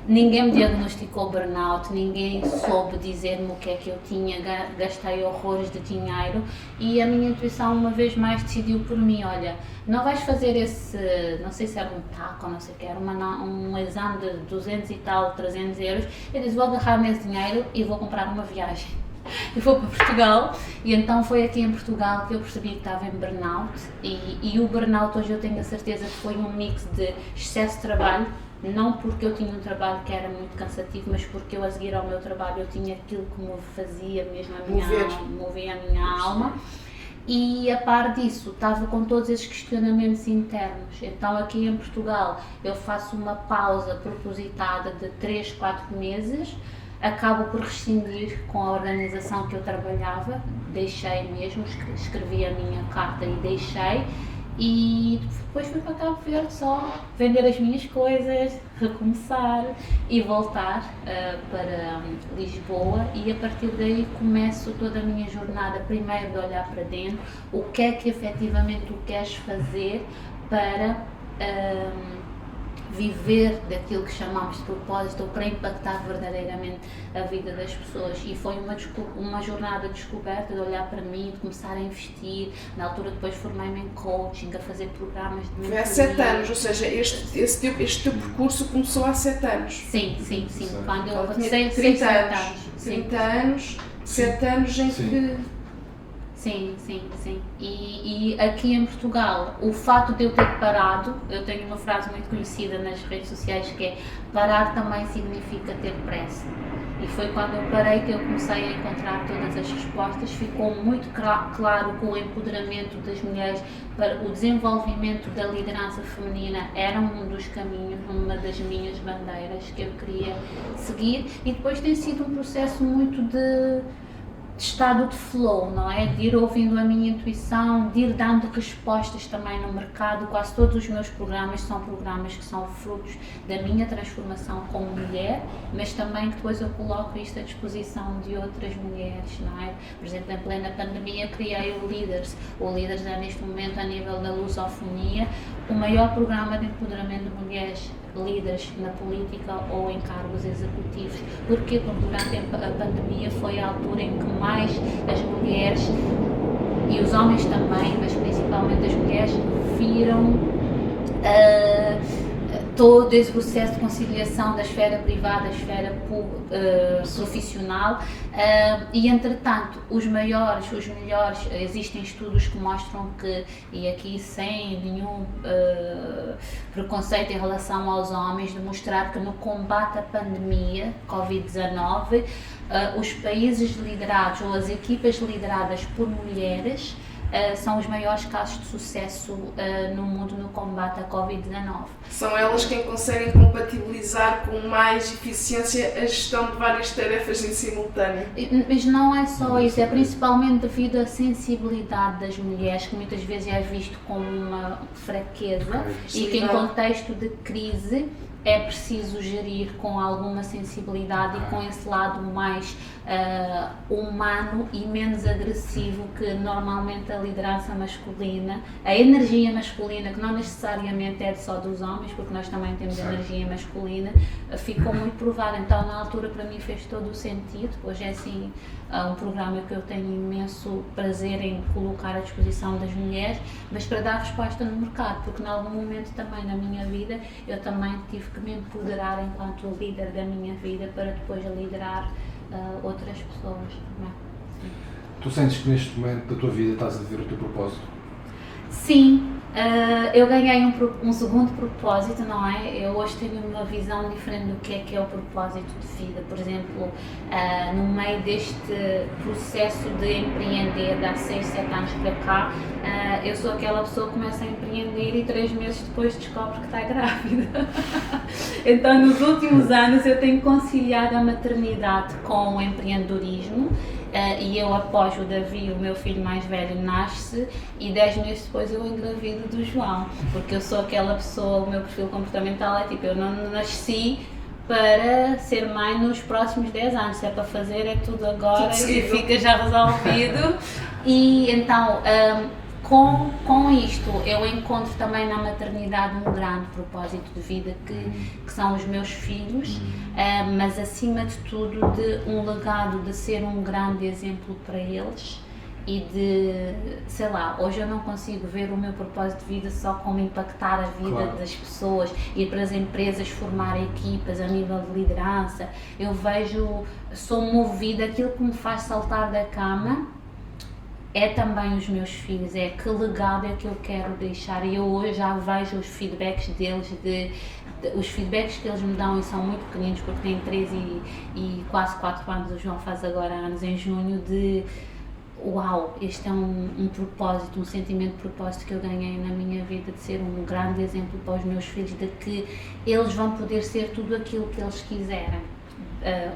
Speaker 3: Ninguém me diagnosticou burnout, ninguém soube dizer-me o que é que eu tinha, gastei horrores de dinheiro e a minha intuição uma vez mais decidiu por mim, olha, não vais fazer esse, não sei se era um TAC ou não sei o que, era um exame de 200 e tal, 300 euros, eu disse, vou agarrar nesse dinheiro e vou comprar uma viagem. Eu vou para Portugal e então foi aqui em Portugal que eu percebi que estava em burnout e o burnout hoje eu tenho a certeza que foi um mix de excesso de trabalho, não porque eu tinha um trabalho que era muito cansativo, mas porque eu a seguir ao meu trabalho eu tinha aquilo que me fazia mesmo a minha movia a minha alma. E a par disso, estava com todos esses questionamentos internos. Então aqui em Portugal eu faço uma pausa propositada de 3, 4 meses, acabo por rescindir com a organização que eu trabalhava, deixei mesmo, escrevi a minha carta e deixei. E depois fui para Cabo Verde só vender as minhas coisas, recomeçar e voltar para Lisboa e a partir daí começo toda a minha jornada, primeiro de olhar para dentro, o que é que efetivamente tu queres fazer para viver daquilo que chamamos de propósito ou para impactar verdadeiramente a vida das pessoas e foi uma jornada de descoberta, de olhar para mim, de começar a investir, na altura depois formei-me em coaching, a fazer programas de mentoria.
Speaker 2: Foi há 7 anos, ou seja, este teu percurso começou há 7 anos.
Speaker 3: Sim, quando eu
Speaker 2: tinha 30 anos. 30 anos, 7 anos em que...
Speaker 3: Sim. E aqui em Portugal, o fato de eu ter parado, eu tenho uma frase muito conhecida nas redes sociais que é parar também significa ter pressa. E foi quando eu parei que eu comecei a encontrar todas as respostas, ficou muito claro que o empoderamento das mulheres para o desenvolvimento da liderança feminina era um dos caminhos, uma das minhas bandeiras que eu queria seguir e depois tem sido um processo muito de estado de flow, não é? De ir ouvindo a minha intuição, de ir dando respostas também no mercado. Quase todos os meus programas são programas que são frutos da minha transformação como mulher, mas também que depois eu coloco isto à disposição de outras mulheres, não é? Por exemplo, em plena pandemia criei o Leaders. O Leaders é neste momento a nível da lusofonia o maior programa de empoderamento de mulheres líderes na política ou em cargos executivos. Porquê? Porque durante a pandemia foi a altura em que mais as mulheres e os homens também, mas principalmente as mulheres, viram todo esse processo de conciliação da esfera privada, esfera profissional e entretanto os melhores, existem estudos que mostram que, e aqui sem nenhum preconceito em relação aos homens, de mostrar que no combate à pandemia Covid-19 os países liderados ou as equipas lideradas por mulheres são os maiores casos de sucesso no mundo no combate à Covid-19.
Speaker 2: São elas quem conseguem compatibilizar com mais eficiência a gestão de várias tarefas em simultâneo.
Speaker 3: Mas não é só isso, é principalmente devido à sensibilidade das mulheres, que muitas vezes é visto como uma fraqueza e que em contexto de crise é preciso gerir com alguma sensibilidade e com esse lado mais humano e menos agressivo que normalmente a liderança masculina, a energia masculina, que não necessariamente é só dos homens, porque nós também temos energia masculina, ficou muito provada. Então na altura para mim fez todo o sentido. Hoje é assim um programa que eu tenho imenso prazer em colocar à disposição das mulheres, mas para dar resposta no mercado, porque em algum momento também na minha vida eu também tive que me empoderar enquanto líder da minha vida para depois liderar outras pessoas. Não é?
Speaker 4: Tu sentes que neste momento da tua vida estás a viver o teu propósito?
Speaker 3: Sim, Eu ganhei um segundo propósito, não é? Eu hoje tenho uma visão diferente do que é o propósito de vida. Por exemplo, no meio deste processo de empreender de há 6, 7 anos para cá, eu sou aquela pessoa que começa a empreender e 3 meses depois descobre que está grávida. Então, nos últimos anos eu tenho conciliado a maternidade com o empreendedorismo. E eu, após o Davi, o meu filho mais velho, nasce e 10 meses depois eu engravido do João, porque eu sou aquela pessoa, o meu perfil comportamental é tipo, eu não nasci para ser mãe nos próximos 10 anos, se é para fazer é tudo agora e fica já resolvido. E então, com isto, eu encontro também na maternidade um grande propósito de vida que são os meus filhos, mas acima de tudo de um legado de ser um grande exemplo para eles e de, sei lá, hoje eu não consigo ver o meu propósito de vida só como impactar a vida das pessoas, ir para as empresas, formar equipas a nível de liderança. Eu sou movida, aquilo que me faz saltar da cama é também os meus filhos, é que legado é que eu quero deixar, e eu hoje já vejo os feedbacks deles, os feedbacks que eles me dão, e são muito pequeninos porque têm 3 e quase 4 anos, o João faz agora anos em junho, de uau, este é um propósito, um sentimento de propósito que eu ganhei na minha vida, de ser um grande exemplo para os meus filhos, de que eles vão poder ser tudo aquilo que eles quiserem,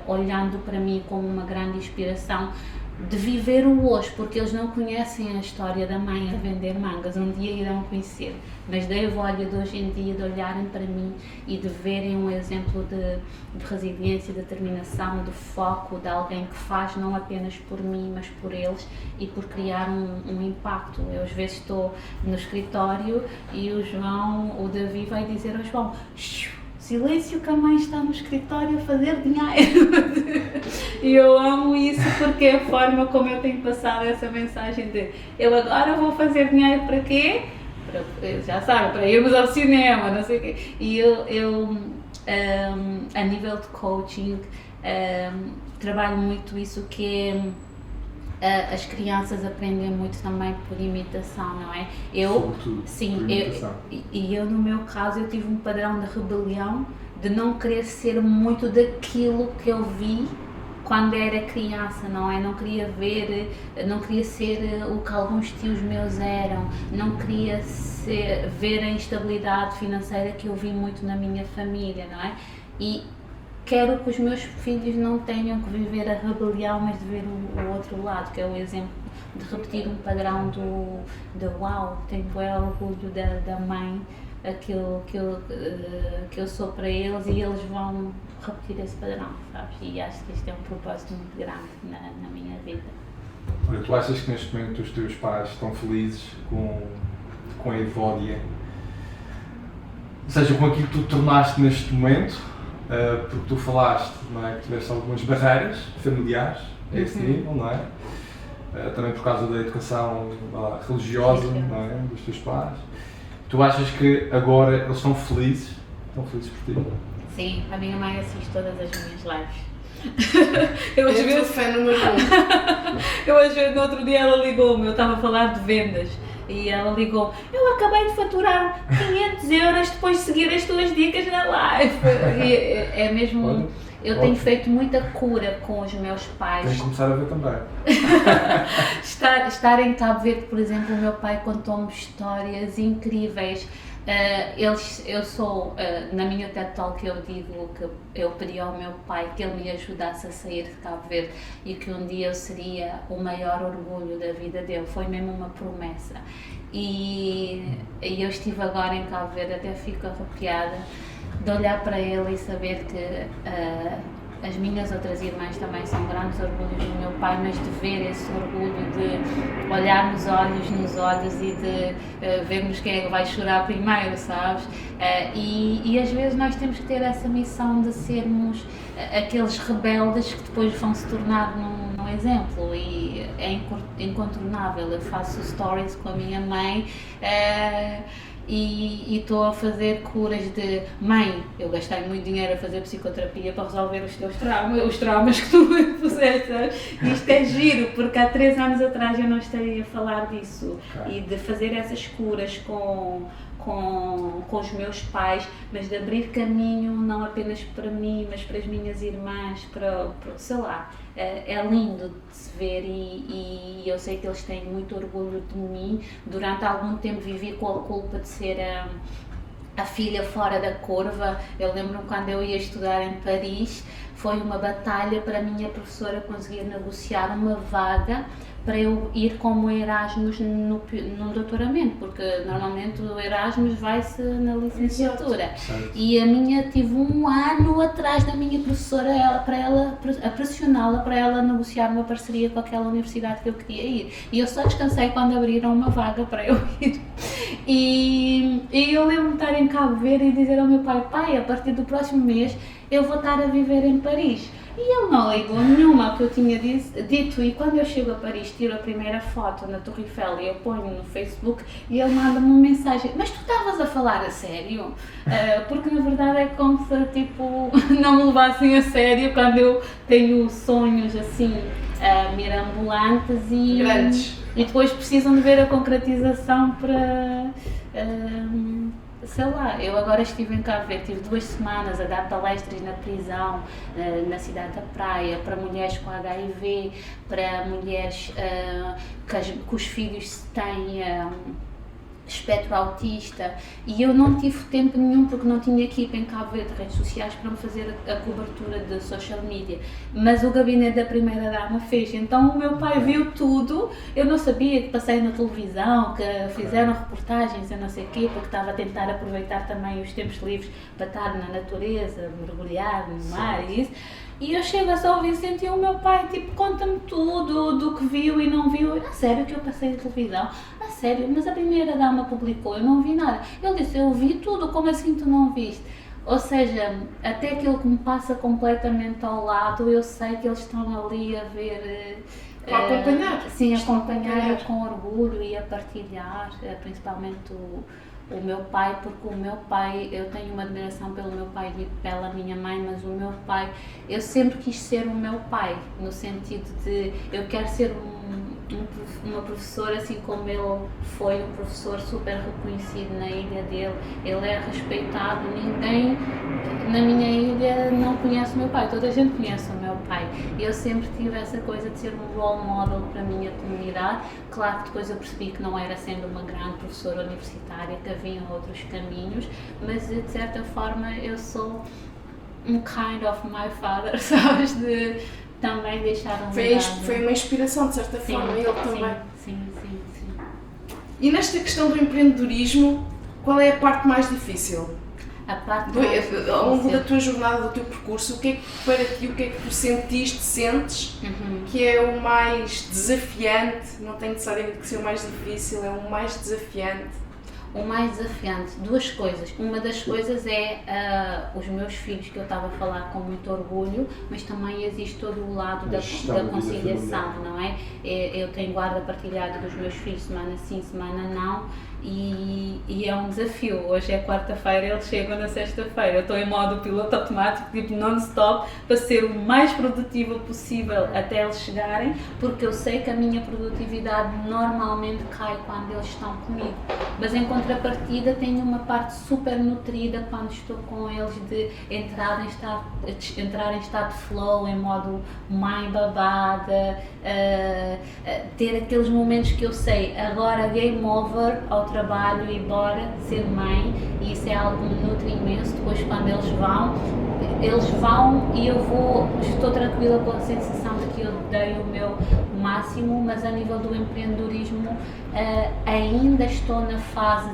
Speaker 3: olhando para mim como uma grande inspiração, de viver o hoje, porque eles não conhecem a história da mãe a vender mangas, um dia irão conhecer, mas da Evódia de hoje em dia, de olharem para mim e de verem um exemplo de resiliência, de determinação, de foco, de alguém que faz não apenas por mim, mas por eles e por criar um impacto. Eu às vezes estou no escritório e o Davi vai dizer ao João, silêncio que a mãe está no escritório a fazer dinheiro. E eu amo isso porque é a forma como eu tenho passado essa mensagem de eu agora vou fazer dinheiro para quê? Já sabe, para irmos ao cinema, não sei o quê. E eu a nível de coaching, trabalho muito isso que as crianças aprendem muito também por imitação, não é?
Speaker 1: Sobretudo,
Speaker 3: sim,
Speaker 1: por imitação.
Speaker 3: eu no meu caso eu tive um padrão de rebelião, de não querer ser muito daquilo que eu vi quando era criança, não é? Não queria ser o que alguns tios meus eram, não queria ver a instabilidade financeira que eu vi muito na minha família, não é? E quero que os meus filhos não tenham que viver a rebelião, mas de ver o outro lado, que é o exemplo de repetir um padrão de uau, tenho orgulho da mãe, aquilo que eu sou para eles, e eles vão repetir esse padrão, sabes? E acho que isto é um propósito muito grande na minha vida.
Speaker 1: Olha, tu achas que neste momento os teus pais estão felizes com a Evódia? Ou seja, com aquilo que tu tornaste neste momento? Porque tu falaste, não é, que tiveste algumas barreiras familiares a esse nível, não é? Também por causa da educação religiosa, não é, dos teus pais. Tu achas que agora eles estão felizes? Estão felizes por ti?
Speaker 3: Sim, a minha mãe assiste todas as minhas lives. Eu às vezes
Speaker 2: fé número 1.
Speaker 3: Eu às vezes, no outro dia ela ligou-me, eu estava a falar de vendas. E ela ligou, eu acabei de faturar 500 euros depois de seguir as tuas dicas na live. E é mesmo, eu tenho feito muita cura com os meus pais.
Speaker 1: Tenho que começar a ver também.
Speaker 3: Estar em Cabo Verde, por exemplo, o meu pai contou-me histórias incríveis. Na minha TED Talk eu digo que eu pedi ao meu pai que ele me ajudasse a sair de Cabo Verde e que um dia eu seria o maior orgulho da vida dele, foi mesmo uma promessa. E eu estive agora em Cabo Verde, até fico arrepiada de olhar para ele e saber que as minhas outras irmãs também são grandes orgulhos do meu pai, mas de ver esse orgulho, de olhar nos olhos e de vermos quem é que vai chorar primeiro, sabes? E às vezes nós temos que ter essa missão de sermos aqueles rebeldes que depois vão se tornar num exemplo, e é incontornável. Eu faço stories com a minha mãe e estou a fazer curas de mãe, eu gastei muito dinheiro a fazer psicoterapia para resolver os teus traumas, os traumas que tu me puseste. Isto é giro, porque há 3 anos atrás eu não estaria a falar disso e de fazer essas curas com os meus pais, mas de abrir caminho não apenas para mim, mas para as minhas irmãs, para sei lá, é lindo de se ver e eu sei que eles têm muito orgulho de mim. Durante algum tempo vivi com a culpa de ser a filha fora da curva. Eu lembro-me quando eu ia estudar em Paris, foi uma batalha para a minha professora conseguir negociar uma vaga para eu ir como Erasmus no doutoramento, porque normalmente o Erasmus vai-se na licenciatura.
Speaker 4: Certo.
Speaker 3: E a minha, tive 1 ano atrás da minha professora a pressioná-la para ela negociar uma parceria com aquela universidade que eu queria ir. E eu só descansei quando abriram uma vaga para eu ir. E eu lembro-me de estar em Cabo Verde e dizer ao meu pai, pai, a partir do próximo mês eu vou estar a viver em Paris. E ele não ligou nenhuma ao que eu tinha dito, e quando eu chego a Paris tiro a primeira foto na Torre Eiffel e eu ponho no Facebook e ele manda-me uma mensagem, mas tu estavas a falar a sério? Porque na verdade é como se tipo, não me levassem a sério quando eu tenho sonhos assim mirabolantes e
Speaker 2: Grandes.
Speaker 3: E depois precisam de ver a concretização para... sei lá, eu agora estive em Cabo Verde, tive 2 semanas a dar palestras na prisão, na cidade da Praia, para mulheres com HIV, para mulheres que os filhos têm espectro autista, e eu não tive tempo nenhum porque não tinha equipa em Cabo Verde de redes sociais para me fazer a cobertura de social media, mas o gabinete da primeira dama fez, então o meu pai viu tudo, eu não sabia que passei na televisão, que fizeram reportagens, eu não sei o quê, porque estava a tentar aproveitar também os tempos livres para estar na natureza, mergulhar no mar e isso. E eu chego a São Vicente e o meu pai, tipo, conta-me tudo do que viu e não viu. A sério que eu passei na televisão? A sério, mas a primeira dama publicou, eu não vi nada. Ele disse, eu vi tudo, como assim tu não viste? Ou seja, até aquilo que me passa completamente ao lado, eu sei que eles estão ali a ver...
Speaker 2: A acompanhar.
Speaker 3: Sim, a acompanhar com orgulho e a partilhar, principalmente o meu pai, porque o meu pai, eu tenho uma admiração pelo meu pai e pela minha mãe, mas o meu pai, eu sempre quis ser o meu pai, no sentido de, eu quero ser uma professora assim como ele foi um professor super reconhecido na ilha dele, ele é respeitado, ninguém na minha ilha não conhece o meu pai, toda a gente conhece o meu pai, e eu sempre tive essa coisa de ser um role model para a minha comunidade. Claro que depois eu percebi que não era sendo uma grande professora universitária, que haviam outros caminhos, mas de certa forma eu sou um kind of my father, sabes, de também deixar um legado.
Speaker 2: Foi uma inspiração de certa forma, ele também.
Speaker 3: Sim.
Speaker 2: E nesta questão do empreendedorismo, qual é a parte mais difícil?
Speaker 3: A parte
Speaker 2: Ao longo da tua jornada, do teu percurso, o que é que para ti, o que é que tu sentes que é o mais desafiante? Não tem necessariamente que ser o mais difícil, é o mais desafiante.
Speaker 3: O mais desafiante, 2 coisas. Uma das coisas é os meus filhos, que eu estava a falar com muito orgulho, mas também existe todo o lado da conciliação, não é? Eu tenho guarda partilhada dos meus filhos, semana sim, semana não, e é um desafio. Hoje é quarta-feira, eles chegam na sexta-feira. Eu estou em modo piloto automático, tipo non-stop, para ser o mais produtiva possível até eles chegarem, porque eu sei que a minha produtividade normalmente cai quando eles estão comigo. Mas em contrapartida tenho uma parte super nutrida quando estou com eles, de entrar em estado de flow, em modo mãe babada, ter aqueles momentos que eu sei, agora game over ao trabalho e bora ser mãe, e isso é algo que me nutre imenso. Depois quando eles vão e eu estou tranquila com a sensação de que eu dei o meu máximo, mas a nível do empreendedorismo ainda estou na fase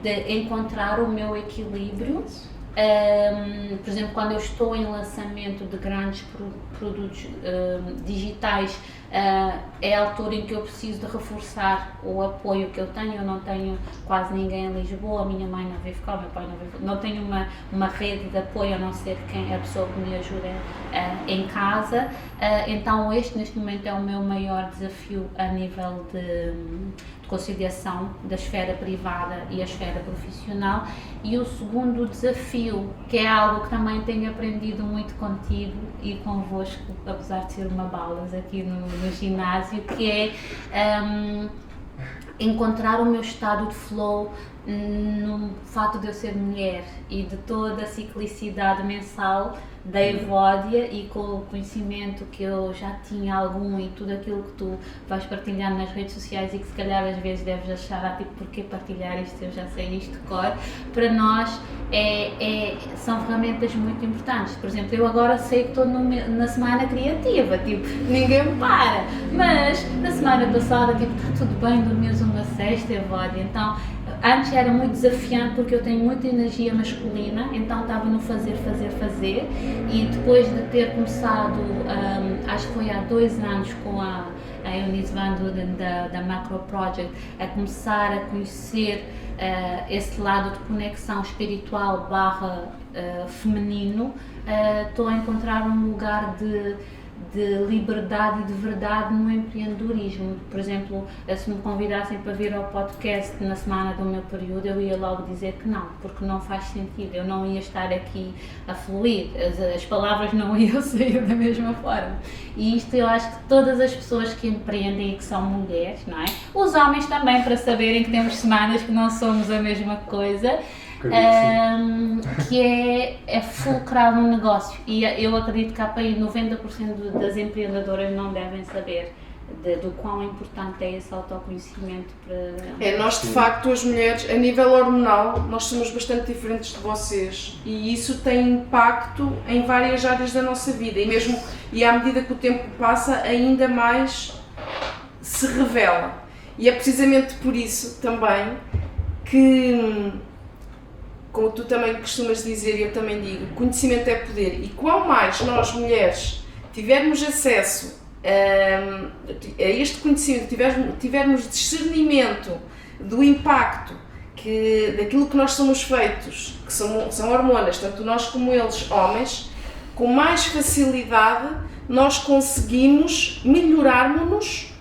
Speaker 3: de encontrar o meu equilíbrio. Por exemplo, quando eu estou em lançamento de grandes produtos digitais, é a altura em que eu preciso de reforçar o apoio que eu tenho. Eu não tenho quase ninguém em Lisboa, a minha mãe não vive cá, o meu pai não vive, não tenho uma rede de apoio, a não ser quem a pessoa que me ajuda em casa. Então neste momento é o meu maior desafio a nível de conciliação da esfera privada e a esfera profissional. E o segundo desafio, que é algo que também tenho aprendido muito contigo e convosco, apesar de ser uma balas aqui no ginásio, que é encontrar o meu estado de flow no fato de eu ser mulher e de toda a ciclicidade mensal da Evódia, e com o conhecimento que eu já tinha algum e tudo aquilo que tu vais partilhando nas redes sociais, e que se calhar às vezes deves achar, tipo, porquê partilhar isto, eu já sei isto de cor, para nós são ferramentas muito importantes. Por exemplo, eu agora sei que estou na semana criativa, tipo, ninguém me para, mas na semana passada, tipo, está tudo bem, dormires uma sesta, Evódia. Então, antes era muito desafiante porque eu tenho muita energia masculina, então estava no fazer, e depois de ter começado, acho que foi há 2 anos com a Eunice Van Duden da Macro Project, a começar a conhecer esse lado de conexão espiritual / feminino, estou a encontrar um lugar de liberdade e de verdade no empreendedorismo. Por exemplo, se me convidassem para vir ao podcast na semana do meu período, eu ia logo dizer que não, porque não faz sentido, eu não ia estar aqui a fluir, as palavras não iam sair da mesma forma. E isto eu acho que todas as pessoas que empreendem e que são mulheres, não é? Os homens também, para saberem que temos semanas que não somos a mesma coisa, que é fulcral no negócio. E eu acredito que há para aí 90% das empreendedoras não devem saber do quão importante é esse autoconhecimento para...
Speaker 2: Nós de facto, as mulheres, a nível hormonal, nós somos bastante diferentes de vocês, e isso tem impacto em várias áreas da nossa vida, e à medida que o tempo passa, ainda mais se revela. E é precisamente por isso também que, como tu também costumas dizer e eu também digo, conhecimento é poder, e quanto mais nós mulheres tivermos acesso a este conhecimento, tivermos discernimento do impacto daquilo que nós somos feitos, que são hormonas, tanto nós como eles, homens, com mais facilidade nós conseguimos melhorarmos-nos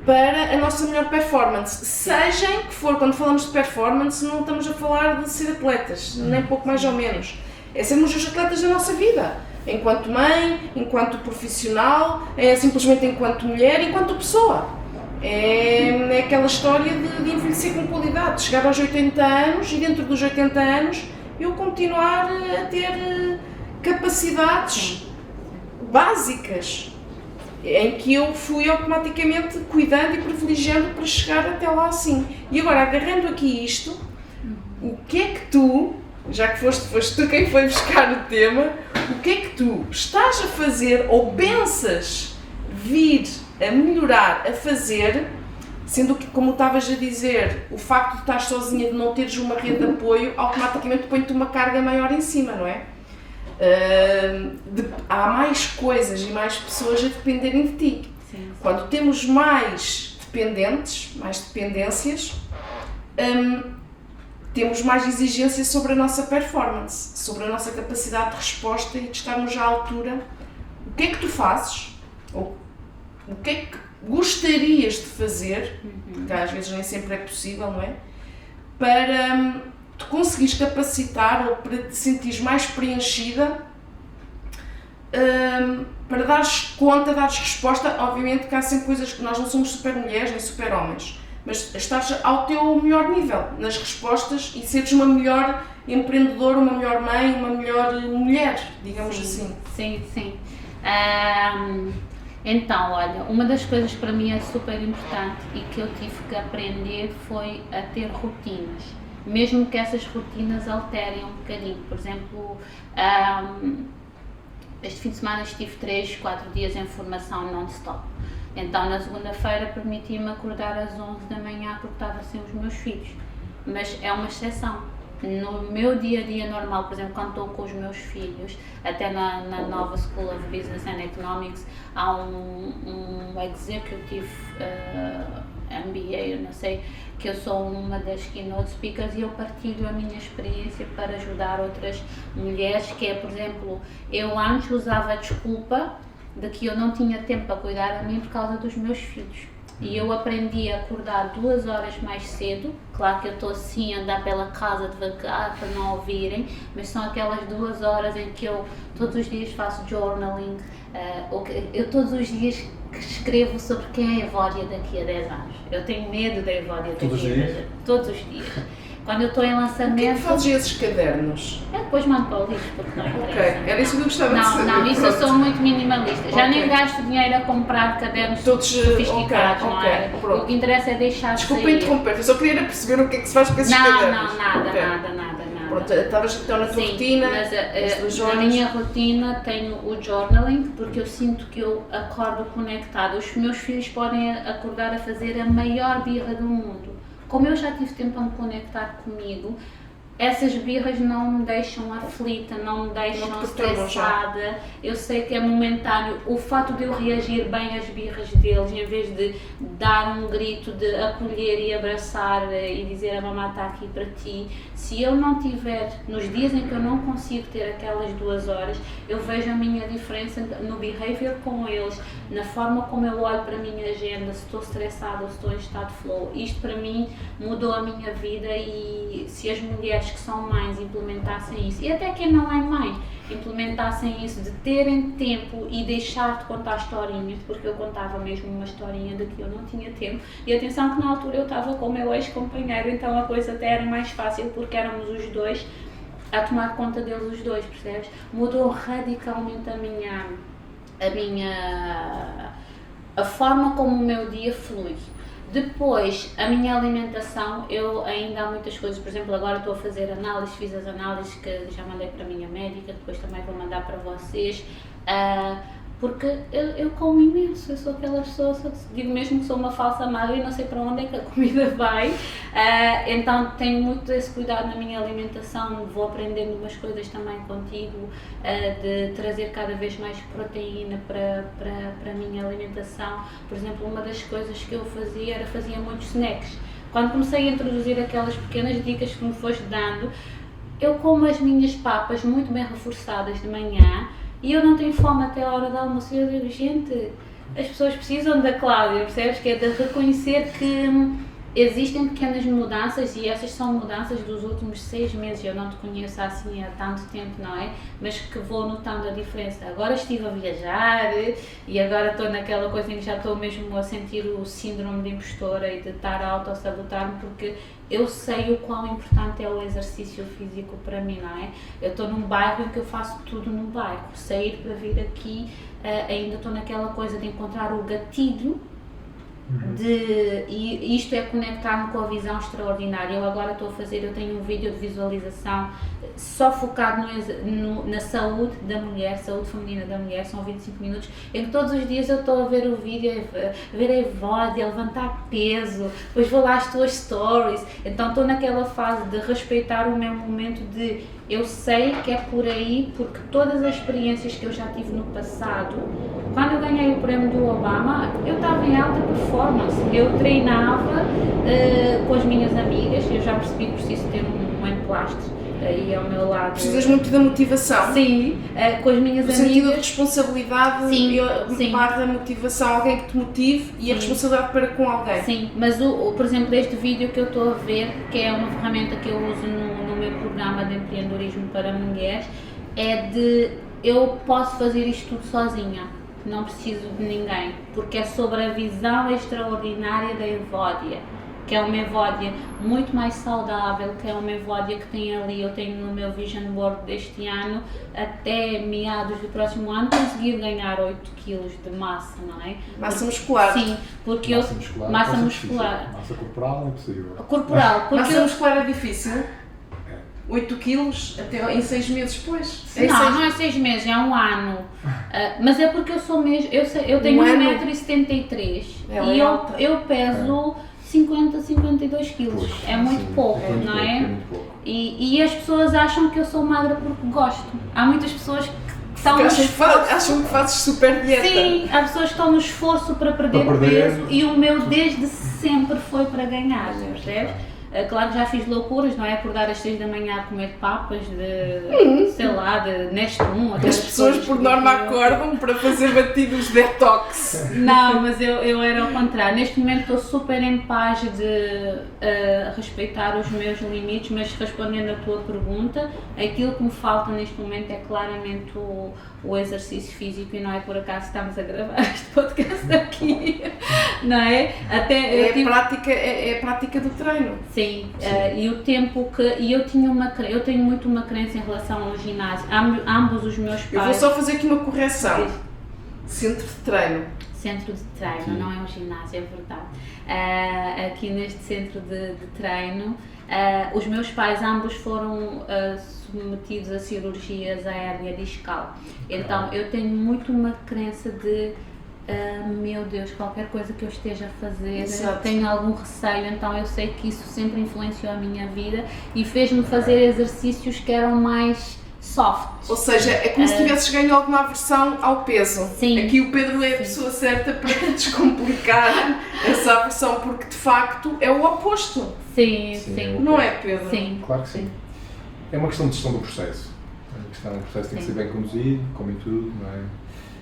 Speaker 2: para a nossa melhor performance, seja em que for. Quando falamos de performance, não estamos a falar de ser atletas, nem pouco mais ou menos, é sermos os atletas da nossa vida, enquanto mãe, enquanto profissional, simplesmente enquanto mulher, enquanto pessoa. É aquela história de envelhecer com qualidade, de chegar aos 80 anos e dentro dos 80 anos eu continuar a ter capacidades básicas, em que eu fui automaticamente cuidando e privilegiando para chegar até lá assim. E agora, agarrando aqui isto, o que é que tu, já que foste tu quem foi buscar o tema, o que é que tu estás a fazer ou pensas vir a melhorar, a fazer, sendo que, como estavas a dizer, o facto de estar sozinha, de não teres uma rede de apoio, automaticamente põe-te uma carga maior em cima, não é? Há mais coisas e mais pessoas a dependerem de ti.
Speaker 3: Sim.
Speaker 2: Quando temos mais dependentes, mais dependências, temos mais exigência sobre a nossa performance, sobre a nossa capacidade de resposta e de estarmos à altura. O que é que tu fazes? Ou o que é que gostarias de fazer, porque às vezes nem sempre é possível, não é? Para te conseguires capacitar ou para te sentires mais preenchida, para dares conta, dares resposta. Obviamente que há sempre coisas que nós não somos super mulheres nem super homens, mas estás ao teu melhor nível nas respostas e seres uma melhor empreendedora, uma melhor mãe, uma melhor mulher, digamos assim.
Speaker 3: Sim. Então, olha, uma das coisas que para mim é super importante e que eu tive que aprender foi a ter rotinas, mesmo que essas rotinas alterem um bocadinho. Por exemplo, este fim de semana estive 3-4 dias em formação non-stop. Então, na segunda-feira permitia-me acordar às 11 da manhã porque estava sem os meus filhos. Mas é uma exceção. no meu dia a dia normal, por exemplo, quando estou com os meus filhos, até na nova School of Business and Economics, há um Executive MBA, eu não sei, que eu sou uma das keynote speakers e eu partilho a minha experiência para ajudar outras mulheres, que é, por exemplo, eu antes usava a desculpa de que eu não tinha tempo para cuidar de mim por causa dos meus filhos. E eu aprendi a acordar 2 horas mais cedo. Claro que eu estou assim a andar pela casa devagar para não ouvirem, mas são aquelas 2 horas em que eu todos os dias faço journaling, eu todos os dias escrevo sobre quem é a Evódia daqui a 10 anos. Eu tenho medo da Evódia daqui a 10 anos. Todos os dias. Quando eu estou em
Speaker 2: O que é
Speaker 3: lançamento...
Speaker 2: que fazes esses cadernos?
Speaker 3: Eu depois mando para o lixo, porque não interessa.
Speaker 2: Ok, era isso que eu gostava de saber.
Speaker 3: Não, isso eu
Speaker 2: Pronto.
Speaker 3: sou muito minimalista. Já nem
Speaker 2: Ok.
Speaker 3: gasto dinheiro a comprar cadernos
Speaker 2: Todos,
Speaker 3: sofisticados,
Speaker 2: ok,
Speaker 3: não é?
Speaker 2: ok, pronto.
Speaker 3: O que interessa é deixar
Speaker 2: Desculpa
Speaker 3: sair.
Speaker 2: interromper, eu só queria perceber o que é que se faz com esses
Speaker 3: Não,
Speaker 2: cadernos.
Speaker 3: nada.
Speaker 2: Pronto, estavas então na tua
Speaker 3: Sim,
Speaker 2: rotina,
Speaker 3: mas
Speaker 2: as tuas
Speaker 3: a
Speaker 2: horas.
Speaker 3: minha rotina tenho o journaling, porque eu sinto que eu acordo conectada. Os meus filhos podem acordar a fazer a maior birra do mundo. Como eu já tive tempo a me conectar comigo, essas birras não me deixam aflita, não me deixam
Speaker 2: Não te perturbam
Speaker 3: estressada. Eu sei que é momentâneo. O fato de eu reagir bem às birras deles, em vez de dar um grito, de acolher e abraçar e dizer a mamãe está aqui para ti, se eu não tiver, nos dias em que eu não consigo ter aquelas 2 horas, eu vejo a minha diferença no behavior com eles, na forma como eu olho para a minha agenda, se estou estressada ou se estou em estado de flow. Isto para mim mudou a minha vida, e se as mulheres que são mães implementassem isso, e até quem não é mãe, implementassem isso de terem tempo e deixar de contar historinhas, porque eu contava mesmo uma historinha de que eu não tinha tempo, e atenção que na altura eu estava com o meu ex-companheiro, então a coisa até era mais fácil porque éramos os dois a tomar conta deles os dois, percebes? Mudou radicalmente a forma como o meu dia flui. Depois, a minha alimentação, eu ainda há muitas coisas, por exemplo, agora estou a fazer análises, fiz as análises que já mandei para a minha médica, depois também vou mandar para vocês, porque eu como imenso, eu sou aquela pessoa, digo mesmo que sou uma falsa magra e não sei para onde é que a comida vai, então tenho muito esse cuidado na minha alimentação, vou aprendendo umas coisas também contigo, de trazer cada vez mais proteína para a minha alimentação. Por exemplo, uma das coisas que eu fazia era muitos snacks. Quando comecei a introduzir aquelas pequenas dicas que me foste dando, eu como as minhas papas muito bem reforçadas de manhã, e eu não tenho fome até a hora do almoço. E eu digo, gente, as pessoas precisam da Cláudia, percebes? Que é de reconhecer que existem pequenas mudanças, e essas são mudanças dos últimos 6 meses. Eu não te conheço assim há tanto tempo, não é? Mas que vou notando a diferença. Agora estive a viajar e agora estou naquela coisa em que já estou mesmo a sentir o síndrome de impostora e de estar a autossabotar-me, porque eu sei o quão importante é o exercício físico para mim, não é? Eu estou num bairro em que eu faço tudo no bairro. Sair para vir aqui, ainda estou naquela coisa de encontrar o gatilho, e isto é conectar-me com a visão extraordinária. Eu agora estou a fazer, eu tenho um vídeo de visualização só focado na saúde da mulher, saúde feminina da mulher, são 25 minutos, em que todos os dias eu estou a ver o vídeo, a ver a Evódia, a levantar peso, depois vou lá às tuas stories, então estou naquela fase de respeitar o meu momento de eu sei que é por aí, porque todas as experiências que eu já tive no passado, quando eu ganhei o prémio do Obama, eu estava em alta performance, eu treinava com as minhas amigas, eu já percebi que preciso ter um emplastro aí ao meu lado.
Speaker 2: Precisas muito da motivação.
Speaker 3: Sim, com as minhas
Speaker 2: No
Speaker 3: amigas.
Speaker 2: sentido de responsabilidade,
Speaker 3: Sim,
Speaker 2: e
Speaker 3: sim.
Speaker 2: barra motivação, alguém que te motive e a
Speaker 3: Sim.
Speaker 2: responsabilidade para com alguém.
Speaker 3: Sim, mas por exemplo, este vídeo que eu estou a ver, que é uma ferramenta que eu uso no meu programa de empreendedorismo para mulheres, é de eu posso fazer isto tudo sozinha, não preciso de ninguém, porque é sobre a visão extraordinária da Evódia, que é uma Evódia muito mais saudável, que é uma Evódia que tem ali, eu tenho no meu Vision Board deste ano, até meados do próximo ano, conseguir ganhar 8 kg de massa, não é?
Speaker 2: Massa muscular.
Speaker 3: Sim, porque
Speaker 1: Massa muscular.
Speaker 3: Massa
Speaker 1: pode ser
Speaker 3: muscular.
Speaker 1: difícil. Massa corporal é possível.
Speaker 3: Corporal, porque
Speaker 2: Massa
Speaker 3: eu...
Speaker 2: muscular é difícil. 8 quilos até em 6 meses depois.
Speaker 3: Não é 6 meses, é 1 ano. Mas é porque eu sou mesmo, eu tenho
Speaker 2: Um ano?
Speaker 3: 1,73 m
Speaker 2: Ela
Speaker 3: e
Speaker 2: é alta.
Speaker 3: eu peso 50, 52 quilos.
Speaker 1: Pois,
Speaker 3: É muito
Speaker 1: sim,
Speaker 3: pouco,
Speaker 1: é muito
Speaker 3: não
Speaker 1: pouco,
Speaker 3: é?
Speaker 1: é muito pouco.
Speaker 3: E as pessoas acham que eu sou magra porque gosto. Há muitas pessoas que estão no
Speaker 2: Acham
Speaker 3: esforço.
Speaker 2: que fazes super dieta.
Speaker 3: Sim, há pessoas que estão no esforço para perder peso e o meu desde sempre foi para ganhar, percebes? Claro que já fiz loucuras, não é? Acordar às 6 da manhã a comer papas de, sei lá, de Nestum.
Speaker 2: As pessoas por norma acordam para fazer batidos detox.
Speaker 3: Não, mas eu era ao contrário. Neste momento estou super em paz de respeitar os meus limites, mas respondendo à tua pergunta, aquilo que me falta neste momento é claramente o exercício físico e não é por acaso estamos a gravar este podcast aqui, não é? Até eu tive...
Speaker 2: É a prática do treino.
Speaker 3: Sim, e o tempo que... E eu tenho muito uma crença em relação ao ginásio. Ambos os meus pais...
Speaker 2: Eu vou só fazer aqui uma correção. Centro de treino.
Speaker 3: Centro de treino, não é um ginásio, é verdade. Aqui neste centro de treino, os meus pais ambos foram submetidos a cirurgias à hérnia discal. Então eu tenho muito uma crença de meu Deus, qualquer coisa que eu esteja a fazer,
Speaker 2: Exato.
Speaker 3: tenho algum receio, então eu sei que isso sempre influenciou a minha vida e fez-me fazer exercícios que eram mais soft.
Speaker 2: Ou seja, é como se tivesses ganho alguma aversão ao peso.
Speaker 3: Sim.
Speaker 2: Aqui o Pedro é a pessoa certa para te descomplicar essa aversão, porque de facto é o oposto.
Speaker 3: Sim,
Speaker 1: Sim,
Speaker 3: sim.
Speaker 2: Não é, Pedro?
Speaker 3: Sim.
Speaker 1: Claro que sim. É uma questão de gestão do processo. O processo tem que ser bem conduzido, como em tudo, não é?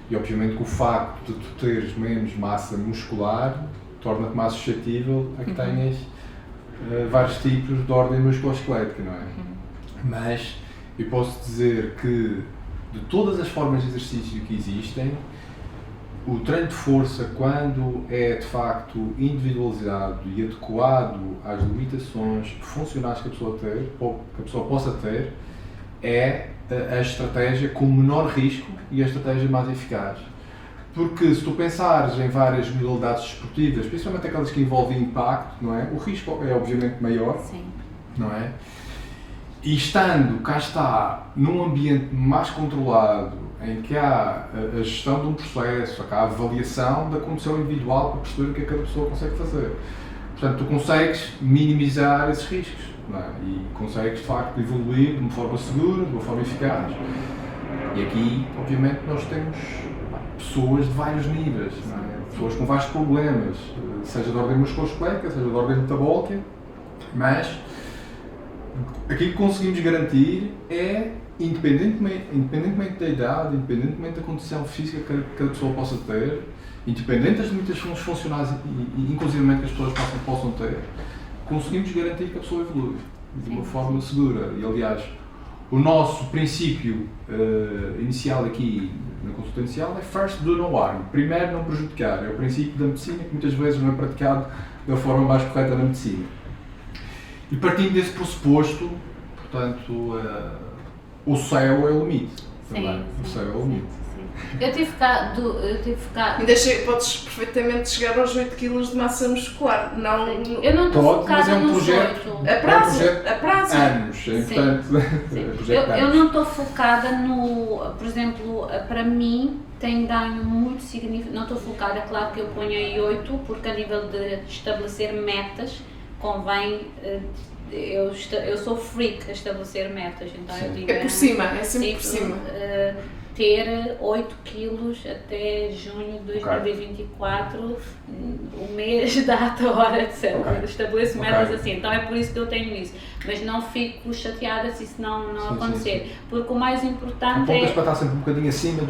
Speaker 1: E obviamente que o facto de tu teres menos massa muscular torna-te mais suscetível a que tenhas vários tipos de ordem musculoesquelética, não é? Mas eu posso dizer que de todas as formas de exercício que existem, o treino de força, quando é de facto individualizado e adequado às limitações funcionais que a pessoa possa ter, é a estratégia com menor risco e a estratégia mais eficaz. Porque se tu pensares em várias modalidades desportivas, principalmente aquelas que envolvem impacto, não é? O risco é obviamente maior,
Speaker 3: Sim.
Speaker 1: não é? E estando, cá está, num ambiente mais controlado, em que há a gestão de um processo, há a avaliação da condição individual para perceber o que é que cada pessoa consegue fazer. Portanto, tu consegues minimizar esses riscos, não é? E consegues, de facto, evoluir de uma forma segura, de uma forma eficaz. E aqui, obviamente, nós temos pessoas de vários níveis, não é? Pessoas com vários problemas, seja de ordem musculoesquelética, seja de ordem metabólica, mas aquilo que conseguimos garantir é, independentemente da idade, independentemente da condição física que cada pessoa possa ter, independente das limitações funcionais e inclusivamente que as pessoas possam ter, conseguimos garantir que a pessoa evolui de uma forma segura. E aliás, o nosso princípio inicial aqui na consulta inicial é first do no harm, primeiro não prejudicar. É o princípio da medicina que muitas vezes não é praticado da forma mais correta na medicina. E partindo desse pressuposto, portanto, o céu é o limite. Também. O céu é o limite.
Speaker 3: Eu tive cá.
Speaker 2: Podes perfeitamente chegar aos 8 kg de massa muscular. Não,
Speaker 3: Eu não estou
Speaker 1: Pode, mas
Speaker 3: focada
Speaker 1: é um
Speaker 3: nos
Speaker 1: projeto.
Speaker 3: 8.
Speaker 2: a prazo.
Speaker 1: Anos, é importante.
Speaker 3: Sim. Eu não estou focada no, por exemplo, para mim tem ganho muito significativo. Não estou focada, claro que eu ponho aí 8, porque a nível de estabelecer metas convém. Eu sou freak a estabelecer metas, então eu digo.
Speaker 2: É por cima, é sempre por cima.
Speaker 3: Ter 8 quilos até junho de 2024, o mês, data, hora, etc. Estabeleço metas assim, então é por isso que eu tenho isso. Mas não fico chateada se isso não acontecer,
Speaker 1: sim.
Speaker 3: Porque o mais importante
Speaker 1: é para estar sempre um bocadinho acima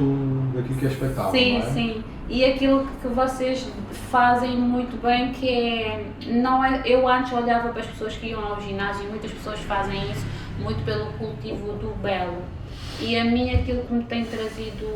Speaker 1: daquilo que é expectável.
Speaker 3: Sim,
Speaker 1: não é?
Speaker 3: sim. E aquilo que vocês fazem muito bem, que é, eu antes olhava para as pessoas que iam ao ginásio e muitas pessoas fazem isso muito pelo cultivo do belo. E a mim aquilo que me tem trazido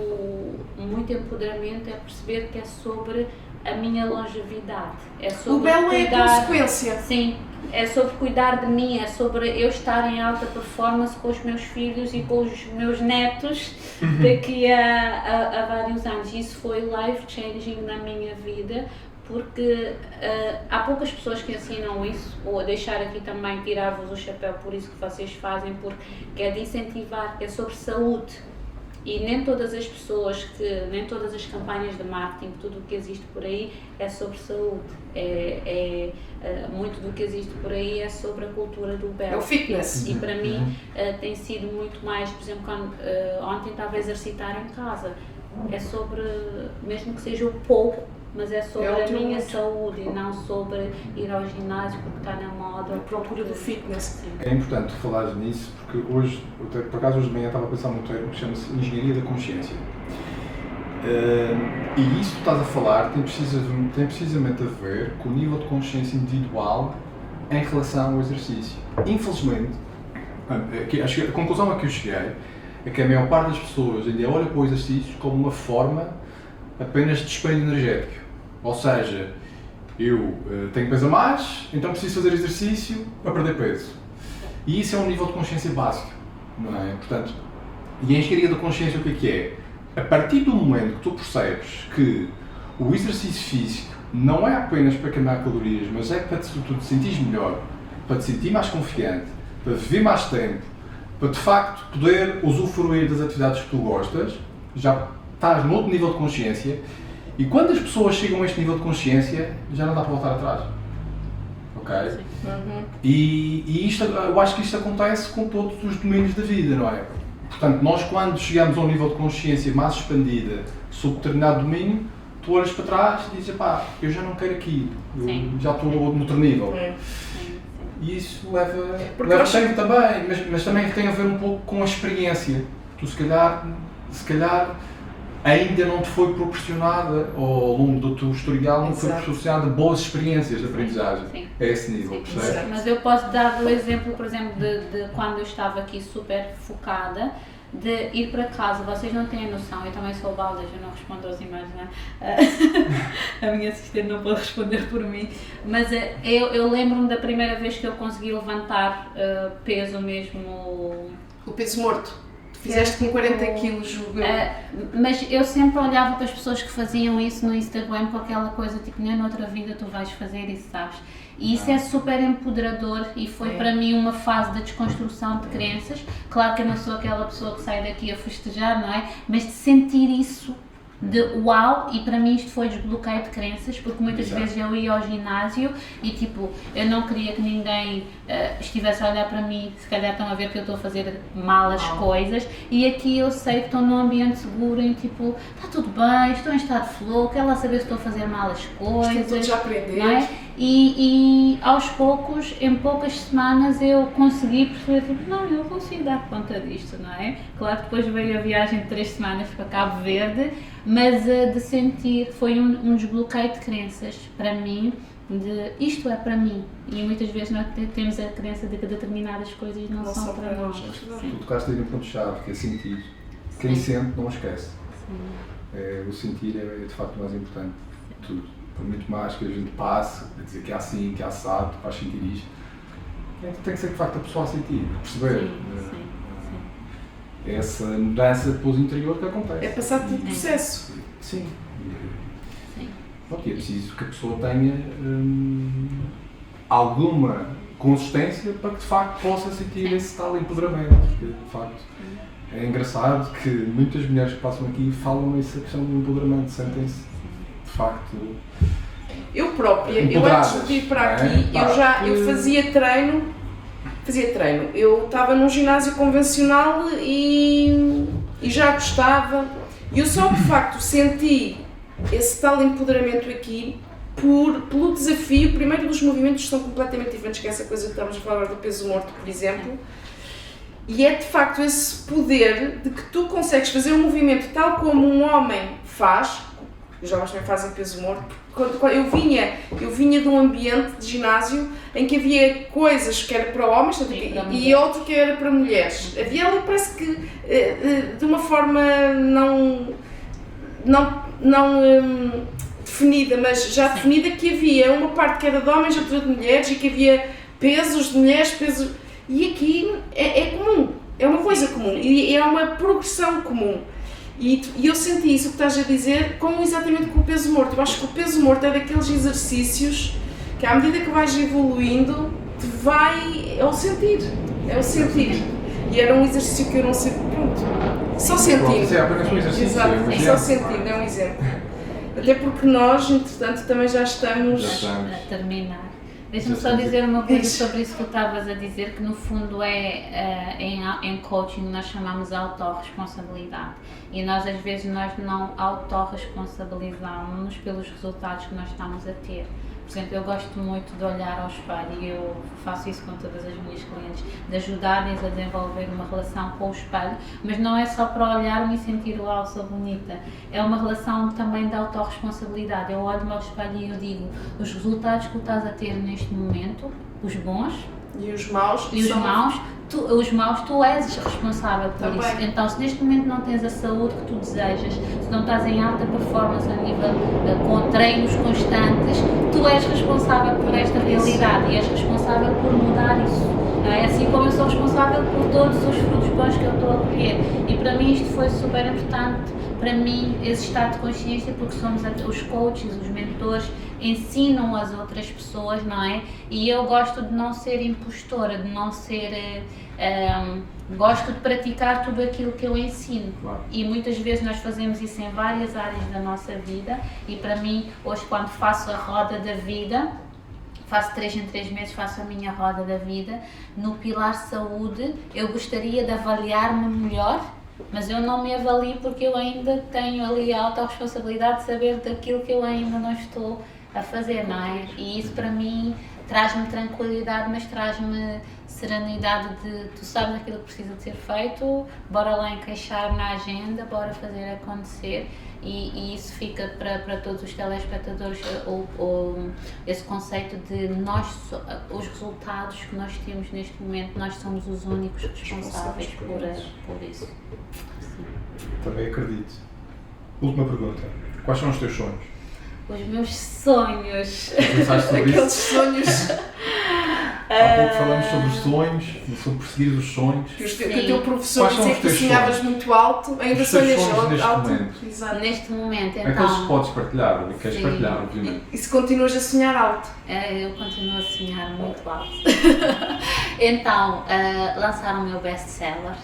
Speaker 3: muito empoderamento é perceber que é sobre a minha longevidade. É sobre
Speaker 2: o belo
Speaker 3: cuidar,
Speaker 2: é a consequência.
Speaker 3: Sim, é sobre cuidar de mim, é sobre eu estar em alta performance com os meus filhos e com os meus netos daqui a vários anos. Isso foi life changing na minha vida, porque há poucas pessoas que ensinam isso, ou deixar aqui também, tirar-vos o chapéu por isso que vocês fazem, porque é de incentivar, é sobre saúde. E nem todas as pessoas, nem todas as campanhas de marketing, tudo o que existe por aí é sobre saúde. Muito do que existe por aí é sobre a cultura do belo.
Speaker 2: É o fitness.
Speaker 3: E para mim tem sido muito mais, por exemplo, quando ontem estava a exercitar em casa, é sobre, mesmo que seja o pouco, mas é sobre a minha saúde e não sobre ir ao ginásio porque está na moda.
Speaker 2: A procura do fitness.
Speaker 1: É importante tu falares nisso, porque hoje, por acaso hoje de manhã estava a pensar muito termo que chama-se Engenharia da Consciência. E isso que tu estás a falar tem precisamente a ver com o nível de consciência individual em relação ao exercício. Infelizmente, a conclusão a que eu cheguei é que a maior parte das pessoas ainda olha para o exercício como uma forma apenas de dispêndio energético. Ou seja, eu tenho peso a mais, então preciso fazer exercício para perder peso. E isso é um nível de consciência básico, não é? Portanto, e a engenharia da consciência o que é? A partir do momento que tu percebes que o exercício físico não é apenas para queimar calorias, mas é para tu te sentires melhor, para te sentir mais confiante, para viver mais tempo, para de facto poder usufruir das atividades que tu gostas, já estás num outro nível de consciência, e quando as pessoas chegam a este nível de consciência, já não dá para voltar atrás. Ok? E isto, eu acho que isto acontece com todos os domínios da vida, não é? Portanto, nós quando chegamos a um nível de consciência mais expandida sobre determinado domínio, tu olhas para trás e dizes, pá, eu já não quero aqui, eu já estou no outro nível. E isso leva tempo também, mas também tem a ver um pouco com a experiência. Tu se calhar ainda não te foi proporcionada, ou ao longo do teu historial não foi proporcionada boas experiências de aprendizagem. A esse nível, percebes?
Speaker 3: Mas eu posso dar o exemplo, por exemplo, de quando eu estava aqui super focada, de ir para casa. Vocês não têm noção, eu também sou baldas, eu não respondo aos e-mails, não é? A minha assistente não pode responder por mim, mas eu lembro-me da primeira vez que eu consegui levantar peso mesmo.
Speaker 2: O peso morto. Fizeste com 40 quilos.
Speaker 3: Mas eu sempre olhava para as pessoas que faziam isso no Instagram com aquela coisa tipo, nem noutra vida tu vais fazer isso, sabes? E isso é super empoderador e foi para mim uma fase de desconstrução de crenças. Claro que eu não sou aquela pessoa que sai daqui a festejar, não é? Mas de sentir isso de uau, e para mim isto foi desbloqueio de crenças, porque muitas vezes eu ia ao ginásio e tipo, eu não queria que ninguém estivesse a olhar para mim, se calhar estão a ver que eu estou a fazer mal as coisas, e aqui eu sei que estou num ambiente seguro em tipo, está tudo bem, estou em estado de flow, quero lá saber se estou a fazer mal as coisas,
Speaker 2: tudo já aprender.
Speaker 3: não é? E aos poucos, em poucas semanas eu consegui perceber, tipo, não, eu consigo dar conta disto, não é? Claro que depois veio a viagem de 3 semanas para Cabo Verde, mas de sentir, foi um desbloqueio de crenças para mim, de isto é para mim, e muitas vezes nós temos a crença de que determinadas coisas não são para nós.
Speaker 1: Tu tocaste aí no ponto-chave, que é sentir. Quem sente não esquece. O sentir é de facto o mais importante de tudo. Por muito mais que a gente passe a dizer que é assim, que é assado, tu vais sentir isto, tem que ser de facto a pessoa a sentir, a perceber. É essa mudança depois interior que acontece.
Speaker 2: É passar pelo processo.
Speaker 1: Sim. E é preciso que a pessoa tenha alguma consistência para que de facto possa sentir esse tal empoderamento. Porque de facto é engraçado que muitas mulheres que passam aqui falam essa questão do empoderamento, sentem-se de facto.
Speaker 2: Eu própria, eu antes de vir para aqui, eu fazia treino. Eu estava num ginásio convencional e já gostava. E eu só de facto senti esse tal empoderamento aqui pelo desafio, primeiro dos movimentos que são completamente diferentes, que é essa coisa que estamos a falar do peso morto, por exemplo. E é de facto esse poder de que tu consegues fazer um movimento tal como um homem faz, os homens também fazem peso morto. Quando eu vinha de um ambiente de ginásio em que havia coisas que era para homens e outro que era para mulheres. Havia ali, parece que de uma forma não definida, mas já definida, que havia uma parte que era de homens e outra de mulheres, e que havia pesos de mulheres, pesos. E aqui é comum, é uma coisa comum e é uma progressão comum. E eu senti isso que estás a dizer exatamente com o peso morto. Eu acho que o peso morto é daqueles exercícios que, à medida que vais evoluindo, é o sentir. E era um exercício que eu não sei, Pronto. Só
Speaker 1: Pronto,
Speaker 2: sentindo.
Speaker 1: isso é apenas um exercício.
Speaker 2: Exato,
Speaker 1: mas
Speaker 2: só sentindo, é um exemplo. Até porque nós, entretanto, também já estamos.
Speaker 1: Já estamos.
Speaker 3: A terminar. Deixa-me
Speaker 1: Já
Speaker 3: só
Speaker 1: estamos
Speaker 3: dizer uma coisa
Speaker 2: Diz.
Speaker 3: sobre isso que tu estavas a dizer, que no fundo em coaching nós chamamos a autorresponsabilidade e nós às vezes nós não autorresponsabilizamos-nos pelos resultados que nós estamos a ter. Por exemplo, eu gosto muito de olhar ao espelho e eu faço isso com todas as minhas clientes, de ajudar-lhes a desenvolver uma relação com o espelho, mas não é só para olhar-me e sentir, uau, sou bonita. É uma relação também de autorresponsabilidade. Eu olho-me ao espelho e eu digo, os resultados que tu estás a ter neste momento, os bons
Speaker 2: E os maus.
Speaker 3: e os
Speaker 2: são-
Speaker 3: maus, tu és responsável por
Speaker 2: Também.
Speaker 3: isso. Então, se neste momento não tens a saúde que tu desejas, se não estás em alta performance a nível com treinos constantes, tu és responsável por esta realidade e és responsável por mudar isso. É assim como eu sou responsável por todos os frutos bons que eu estou a colher. E para mim isto foi super importante, para mim, esse estado de consciência, porque somos os coaches, os mentores, ensinam as outras pessoas, não é? E eu gosto de não ser impostora, de não ser... gosto de praticar tudo aquilo que eu ensino.
Speaker 1: Claro.
Speaker 3: E muitas vezes nós fazemos isso em várias áreas da nossa vida e para mim, hoje quando faço a roda da vida, faço 3 em 3 meses, faço a minha roda da vida, no pilar saúde eu gostaria de avaliar-me melhor, mas eu não me avalio porque eu ainda tenho ali a autorresponsabilidade de saber daquilo que eu ainda não estou a fazer, não é? E isso para mim traz-me tranquilidade, mas traz-me serenidade de tu sabes aquilo que precisa de ser feito, bora lá encaixar na agenda, bora fazer acontecer. E isso fica para todos os telespectadores esse conceito de os resultados que nós temos neste momento, nós somos os únicos responsáveis por isso. Sim.
Speaker 1: Também acredito. Última pergunta. Quais são os teus sonhos?
Speaker 3: Os meus sonhos.
Speaker 1: Pensaste sobre
Speaker 2: Aqueles
Speaker 1: isso?
Speaker 2: sonhos
Speaker 1: Há pouco falamos sobre os sonhos, sobre perseguir os sonhos.
Speaker 2: que o
Speaker 3: Sim.
Speaker 2: teu professor
Speaker 1: Quais são
Speaker 2: dizia
Speaker 1: os
Speaker 2: que tu
Speaker 1: teus
Speaker 2: sonhavas
Speaker 1: sonhos?
Speaker 2: muito alto, ainda
Speaker 1: Os teus
Speaker 2: sonhas
Speaker 1: sonhos neste
Speaker 2: alto.
Speaker 1: momento?
Speaker 2: Exato.
Speaker 3: Neste momento,
Speaker 1: Aqueles que
Speaker 3: então,
Speaker 1: podes partilhar, ou que queres
Speaker 3: Sim.
Speaker 1: partilhar, obviamente.
Speaker 2: E se continuas a sonhar alto?
Speaker 3: eu continuo a sonhar muito alto. Então, lançar o meu best-seller.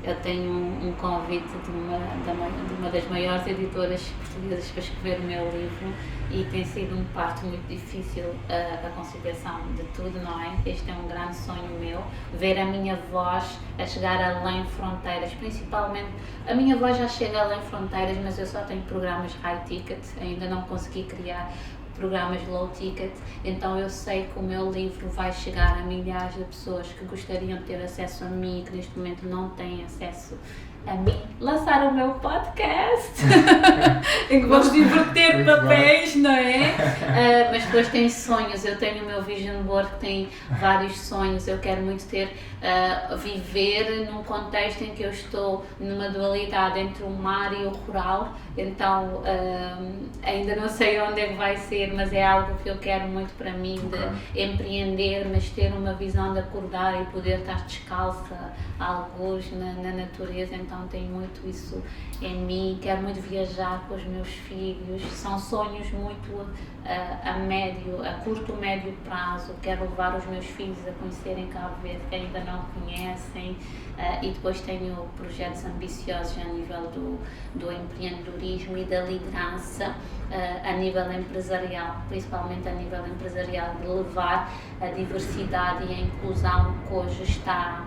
Speaker 3: Eu tenho um convite de uma das maiores editoras portuguesas para escrever o meu livro e tem sido um parto muito difícil a conciliação de tudo, não é? Este é um grande sonho meu, ver a minha voz a chegar além fronteiras, principalmente, a minha voz já chega além fronteiras, mas eu só tenho programas high ticket, ainda não consegui criar programas low ticket, então eu sei que o meu livro vai chegar a milhares de pessoas que gostariam de ter acesso a mim e que neste momento não têm acesso a mim. Lançar o meu podcast em que vamos diverter
Speaker 1: Muito
Speaker 3: papéis, não é? Mas depois tem sonhos, eu tenho o meu vision board que tem vários sonhos, eu quero muito viver num contexto em que eu estou numa dualidade entre o mar e o rural, então ainda não sei onde é que vai ser, mas é algo que eu quero muito para mim, de empreender, mas ter uma visão de acordar e poder estar descalça a alguns na natureza, então tenho muito isso em mim, quero muito viajar com os meus filhos, são sonhos muito a curto, médio prazo, quero levar os meus filhos a conhecerem Cabo Verde que ainda não conhecem, e depois tenho projetos ambiciosos a nível do empreendedorismo e da liderança a nível empresarial, principalmente a nível empresarial, de levar a diversidade e a inclusão que hoje está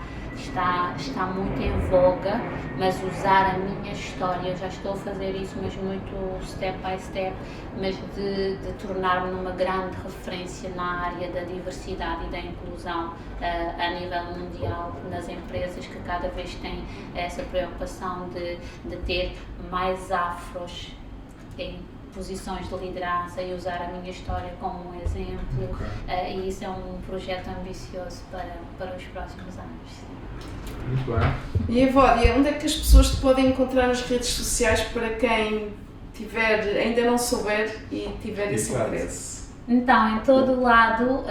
Speaker 3: muito em voga, mas usar a minha história, eu já estou a fazer isso, mas muito step by step, mas de tornar-me numa grande referência na área da diversidade e da inclusão a nível mundial, nas empresas que cada vez têm essa preocupação de ter mais afros em posições de liderança e usar a minha história como um exemplo, e isso é um projeto ambicioso para os próximos anos. Sim.
Speaker 1: Muito bem.
Speaker 2: E Evódia, onde é que as pessoas te podem encontrar nas redes sociais para quem ainda não souber e tiver esse
Speaker 1: Exato.
Speaker 2: interesse?
Speaker 3: Então, em todo o lado,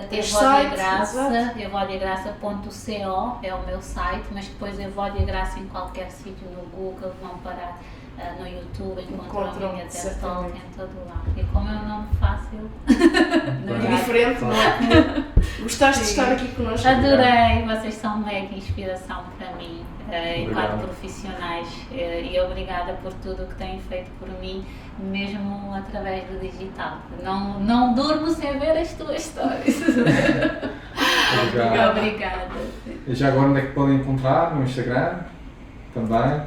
Speaker 2: Tens
Speaker 3: Evódia
Speaker 2: site,
Speaker 3: Graça,
Speaker 2: exato.
Speaker 3: evodiagraça.co é o meu site, mas depois Evódia Graça em qualquer sítio no Google, vão parar no YouTube, encontram a minha TED Talk em todo o lado. E como é um nome fácil,
Speaker 2: E diferente, não é? Gostaste de estar aqui connosco?
Speaker 3: adorei, vocês são mega inspiração para mim. enquanto
Speaker 1: Obrigado.
Speaker 3: profissionais, e obrigada por tudo o que têm feito por mim, mesmo através do digital. Não durmo sem ver as tuas stories.
Speaker 1: Obrigado.
Speaker 3: Obrigada.
Speaker 1: E já agora onde é que podem encontrar? No Instagram? Também?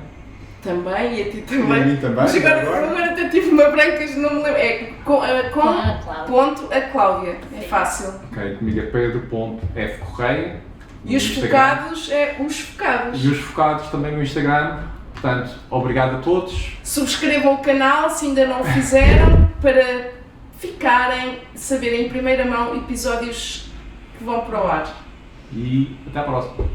Speaker 2: Também, e a ti
Speaker 1: E a
Speaker 2: também.
Speaker 1: mim também?
Speaker 2: Mas
Speaker 1: já
Speaker 2: agora até tive uma branca, não me lembro. É com
Speaker 3: a Cláudia.
Speaker 2: ponto a Cláudia. É fácil.
Speaker 1: Ok, comigo é pedro.fcorreia.
Speaker 2: E os focados é os focados.
Speaker 1: E os focados também no Instagram. Portanto, obrigado a todos.
Speaker 2: Subscrevam o canal se ainda não o fizeram para saberem em primeira mão episódios que vão para o ar.
Speaker 1: E até à próxima.